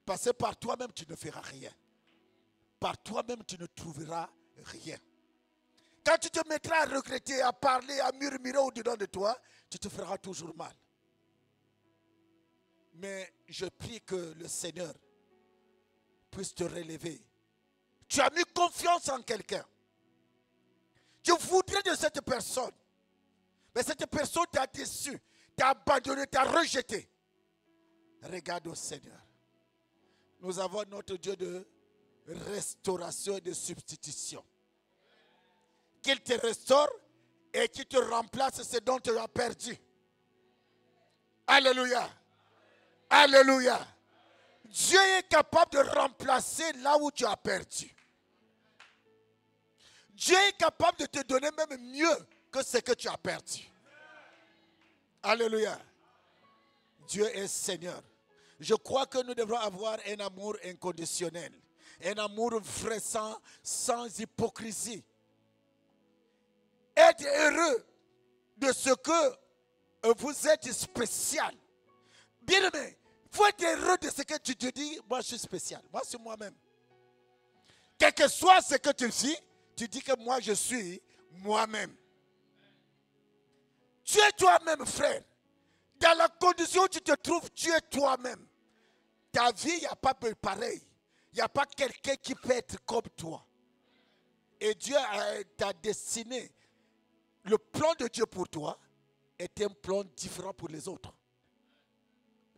Parce que par toi-même, tu ne feras rien. Par toi-même, tu ne trouveras rien. Quand tu te mettras à regretter, à parler, à murmurer au-dedans de toi, tu te feras toujours mal. Mais je prie que le Seigneur puisse te relever. Tu as mis confiance en quelqu'un. Tu voudrais de cette personne. Mais cette personne t'a déçu, t'a abandonné, t'a rejeté. Regarde au Seigneur. Nous avons notre Dieu de restauration et de substitution. Qu'il te restaure et qu'il te remplace ce dont tu as perdu. Alléluia. Alléluia. Dieu est capable de remplacer là où tu as perdu. Dieu est capable de te donner même mieux que ce que tu as perdu. Alléluia. Dieu est Seigneur. Je crois que nous devrons avoir un amour inconditionnel. Un amour vrai sans hypocrisie. Être heureux de ce que vous êtes spécial. Bien aimé, il faut être heureux de ce que tu te dis. Moi, je suis spécial. Moi, c'est moi-même. Quel que soit ce que tu vis, tu dis que moi, je suis moi-même. Tu es toi-même, frère. Dans la condition où tu te trouves, tu es toi-même. Ta vie, il n'y a pas de pareil. Il n'y a pas quelqu'un qui peut être comme toi. Et Dieu t'a destiné. Le plan de Dieu pour toi est un plan différent pour les autres.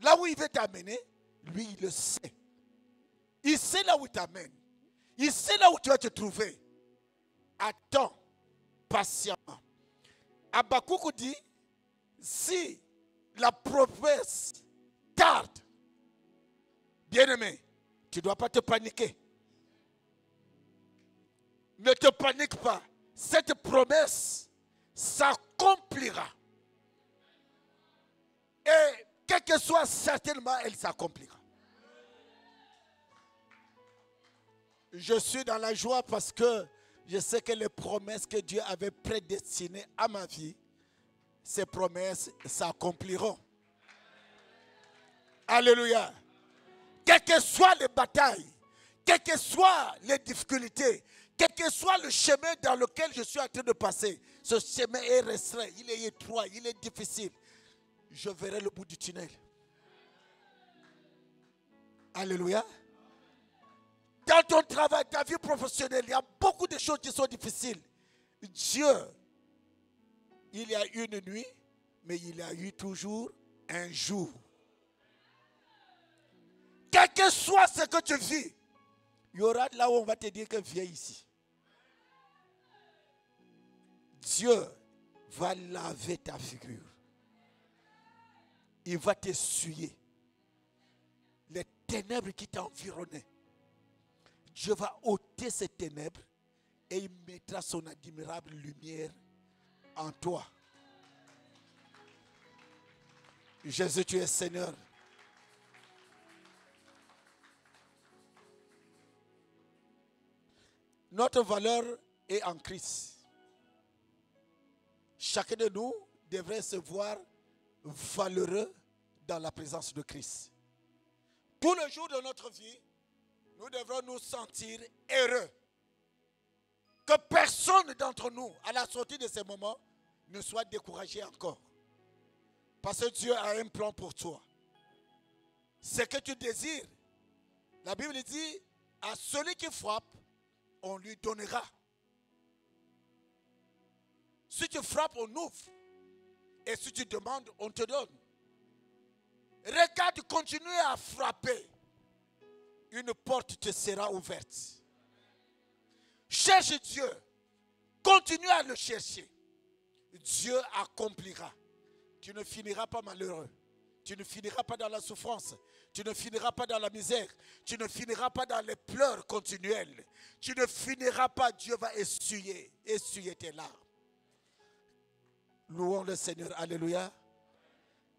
Là où il veut t'amener, lui, il le sait. Il sait là où il t'amène. Il sait là où tu vas te trouver. Attends patiemment. Habakkuk dit, si la promesse tarde, bien-aimé, tu ne dois pas te paniquer. Ne te panique pas. Cette promesse s'accomplira. Et quel que soit certainement, elle s'accomplira. Je suis dans la joie parce que je sais que les promesses que Dieu avait prédestinées à ma vie, ces promesses s'accompliront. Alléluia. Quelles que soient les batailles, quelles que soient les difficultés, quel que soit le chemin dans lequel je suis en train de passer, ce chemin est restreint, il est étroit, il est difficile. Je verrai le bout du tunnel. Alléluia. Dans ton travail, ta vie professionnelle, il y a beaucoup de choses qui sont difficiles. Dieu, il y a une nuit, mais il y a eu toujours un jour. Quel que soit ce que tu vis, il y aura là où on va te dire que viens ici. Dieu va laver ta figure. Il va t'essuyer les ténèbres qui t'environnaient. Dieu va ôter ces ténèbres et il mettra son admirable lumière en toi. Jésus, tu es Seigneur. Notre valeur est en Christ. Chacun de nous devrait se voir valeureux dans la présence de Christ. Tous les jours de notre vie, nous devrons nous sentir heureux. Que personne d'entre nous, à la sortie de ces moments, ne soit découragé encore. Parce que Dieu a un plan pour toi. Ce que tu désires, la Bible dit, à celui qui frappe, on lui donnera. Si tu frappes, on ouvre. Et si tu demandes, on te donne. Regarde, continue à frapper. Une porte te sera ouverte. Cherche Dieu. Continue à le chercher. Dieu accomplira. Tu ne finiras pas malheureux. Tu ne finiras pas dans la souffrance. Tu ne finiras pas dans la misère. Tu ne finiras pas dans les pleurs continuels. Tu ne finiras pas. Dieu va essuyer tes larmes. Louons le Seigneur. Alléluia.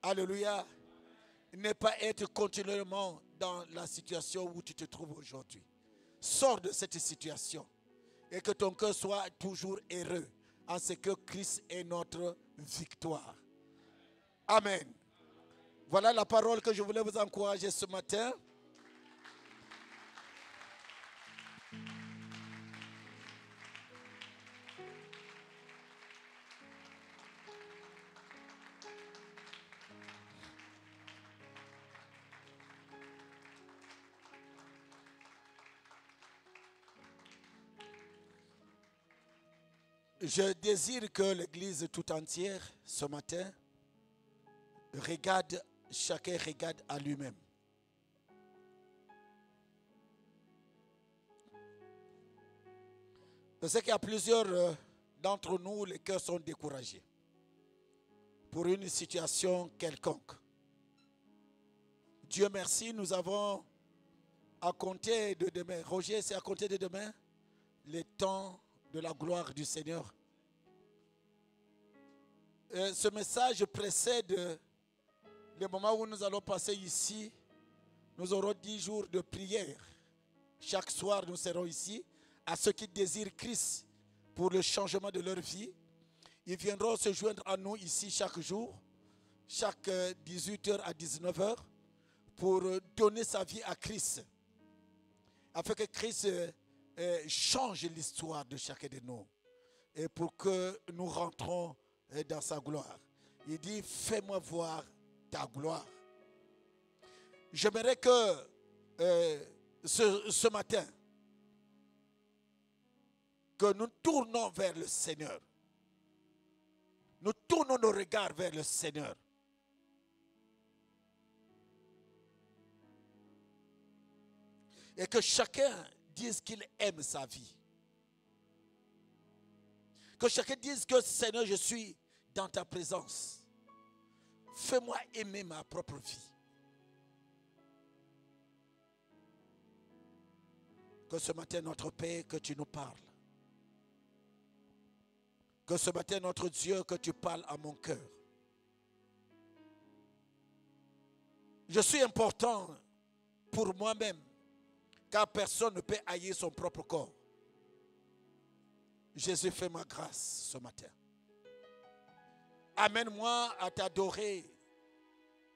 Alléluia. Ne pas être continuellement dans la situation où tu te trouves aujourd'hui. Sors de cette situation et que ton cœur soit toujours heureux en ce que Christ est notre victoire. Amen. Voilà la parole que je voulais vous encourager ce matin. Je désire que l'Église tout entière, ce matin, chacun regarde à lui-même. Je sais qu'il y a plusieurs d'entre nous, les cœurs sont découragés pour une situation quelconque. Dieu merci, nous avons à compter de demain. Roger, c'est à compter de demain, les temps de la gloire du Seigneur. Ce message précède le moment où nous allons passer ici. Nous aurons 10 jours de prière. Chaque soir, nous serons ici. À ceux qui désirent Christ pour le changement de leur vie, ils viendront se joindre à nous ici chaque jour, chaque 18h à 19h, pour donner sa vie à Christ, afin que Christ change l'histoire de chacun de nous et pour que nous rentrons dans sa gloire. Il dit, fais-moi voir ta gloire. J'aimerais que ce matin, que nous tournons vers le Seigneur. Nous tournons nos regards vers le Seigneur. Et que chacun dise qu'il aime sa vie. Que chacun dise que Seigneur, je suis dans ta présence. Fais-moi aimer ma propre vie. Que ce matin, notre Père, que tu nous parles. Que ce matin, notre Dieu, que tu parles à mon cœur. Je suis important pour moi-même, car personne ne peut haïr son propre corps. Jésus, fais ma grâce ce matin. Amène-moi à t'adorer.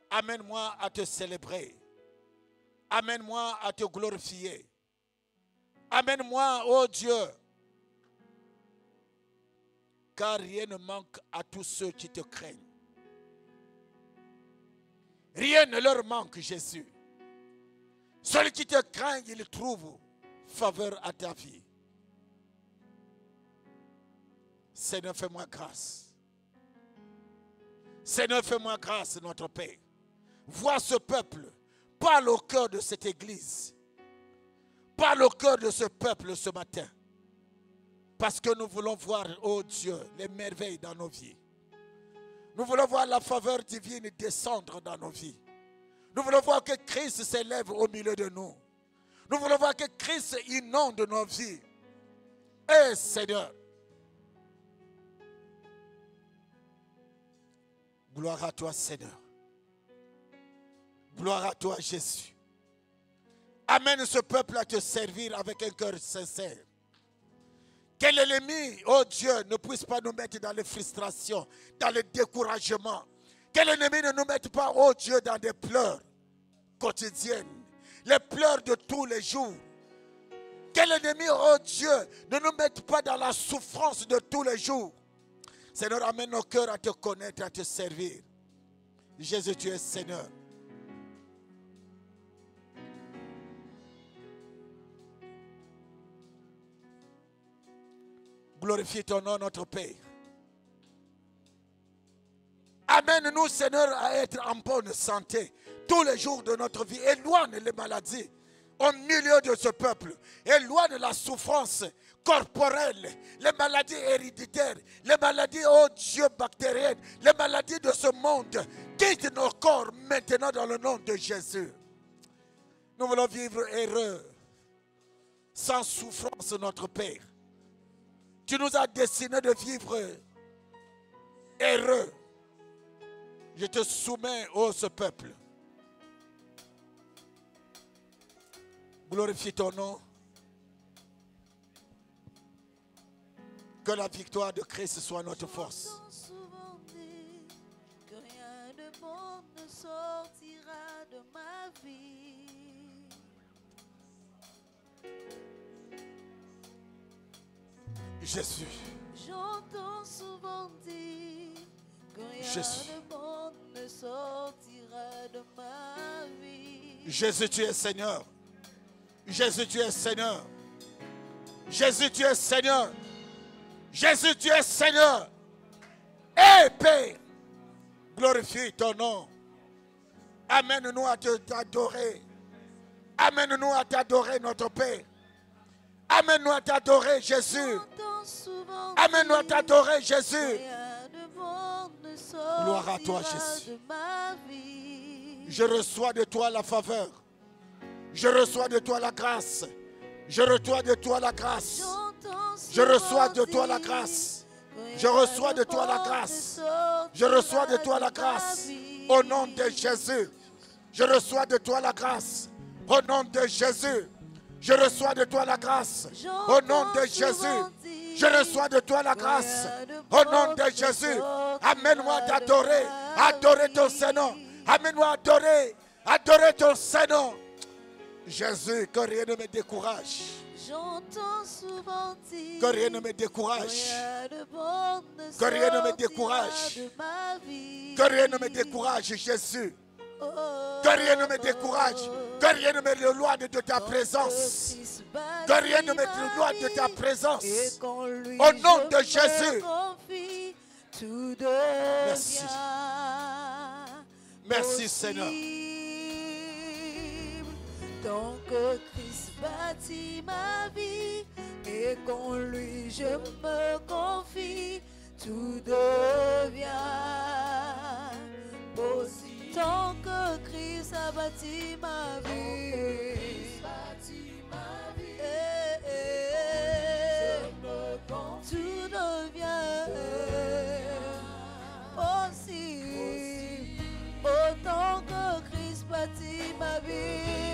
Amène-moi à te célébrer. Amène-moi à te glorifier. Amène-moi, ô Dieu, car rien ne manque à tous ceux qui te craignent. Rien ne leur manque, Jésus. Celui qui te craint, il trouve faveur à ta vie. Seigneur, fais-moi grâce. Seigneur, fais-moi grâce, notre Père. Vois ce peuple. Parle au cœur de cette église. Parle au cœur de ce peuple ce matin. Parce que nous voulons voir, oh Dieu, les merveilles dans nos vies. Nous voulons voir la faveur divine descendre dans nos vies. Nous voulons voir que Christ s'élève au milieu de nous. Nous voulons voir que Christ inonde nos vies. Eh Seigneur. Gloire à toi, Seigneur. Gloire à toi, Jésus. Amène ce peuple à te servir avec un cœur sincère. Que l'ennemi, oh Dieu, ne puisse pas nous mettre dans les frustrations, dans le découragement. Que l'ennemi ne nous mette pas, oh Dieu, dans des pleurs quotidiennes. Les pleurs de tous les jours. Que l'ennemi, oh Dieu, ne nous mette pas dans la souffrance de tous les jours. Seigneur, amène nos cœurs à te connaître, à te servir. Jésus, tu es Seigneur. Glorifie ton nom, notre Père. Amène-nous, Seigneur, à être en bonne santé tous les jours de notre vie. Éloigne les maladies au milieu de ce peuple. Éloigne la souffrance corporelle, les maladies héréditaires, les maladies, oh Dieu, bactériennes, les maladies de ce monde. Quitte nos corps maintenant dans le nom de Jésus. Nous voulons vivre heureux, sans souffrance, notre Père. Tu nous as destiné de vivre heureux. Je te soumets, ô ce peuple. Glorifie ton nom. Que la victoire de Christ soit notre force. Souvent dit que rien de bon ne sortira de ma vie. Jésus. J'entends souvent dire que rien Jésus. de bon ne sortira de ma vie. Jésus, tu es Seigneur. Jésus, tu es Seigneur. Jésus, tu es Seigneur. Jésus, tu es Seigneur. Eh, Père, glorifie ton nom. Amène-nous à t'adorer. Amène-nous à t'adorer, notre Père. Amène-nous à t'adorer, Jésus. J'entends souvent Amène-nous à dire t'adorer, que Jésus. rien de bon ne sortira Gloire à toi, Jésus. de ma vie. Je reçois de toi la faveur. Je reçois de toi la grâce. Je reçois de toi la grâce. Je reçois de toi la grâce. Je reçois de toi la grâce. Je reçois de toi la grâce. Au nom de Jésus. Je reçois de toi la grâce. Au nom de Jésus. Je reçois de toi la grâce. Au nom de Jésus. Je reçois de toi la grâce. Au nom de Jésus. Amène-moi à t'adorer. Adorer ton Saint-Nom. Amène-moi à adorer. Adorer ton Saint-Nom. Jésus, que rien ne me décourage. J'entends souvent dire Que rien ne me décourage. que rien ne me décourage. Que rien ne me décourage, Jésus. Que rien ne me décourage. Que rien ne me éloigne de ta présence. Que rien ne me éloigne de ta présence. Au nom de Jésus. Merci. Merci, Seigneur. Tant que Christ bâtit ma vie et qu'en lui je me confie, tout devient possible. Tant que Christ a bâti ma vie, tout devient possible. Autant que Christ bâtit ma vie.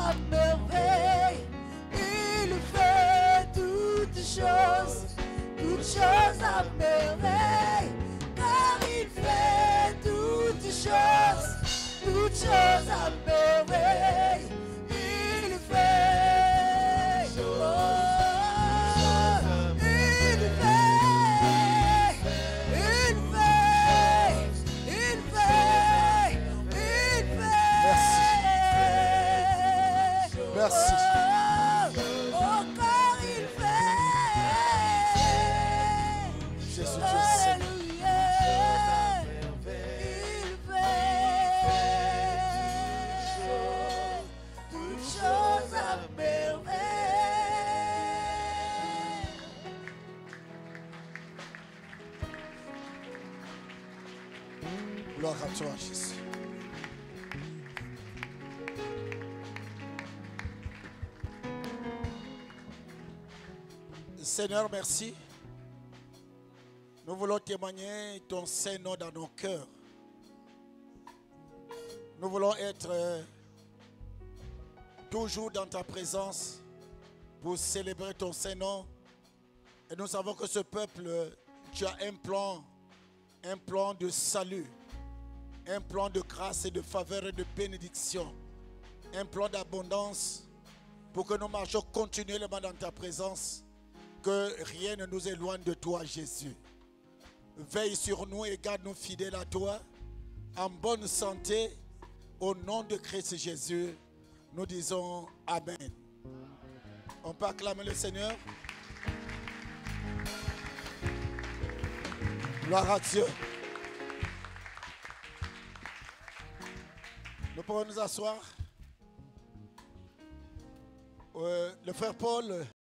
à merveille. Il fait toutes choses à merveille. Car il fait toutes choses à merveille. Il fait, Merci. oh, car il fait. Jésus, Dieu Saint. Alléluia. Il fait toutes choses à merveille. Gloire à toi, Jésus. Seigneur, merci. Nous voulons témoigner ton Saint-Nom dans nos cœurs. Nous voulons être toujours dans ta présence pour célébrer ton Saint-Nom. Et nous savons que ce peuple, tu as un plan de salut, un plan de grâce et de faveur et de bénédiction, un plan d'abondance pour que nous marchions continuellement dans ta présence, que rien ne nous éloigne de toi, Jésus. Veille sur nous et garde-nous fidèles à toi, en bonne santé, au nom de Christ Jésus. Nous disons Amen. On peut acclamer le Seigneur. Gloire à Dieu. Nous pouvons nous asseoir. Le frère Paul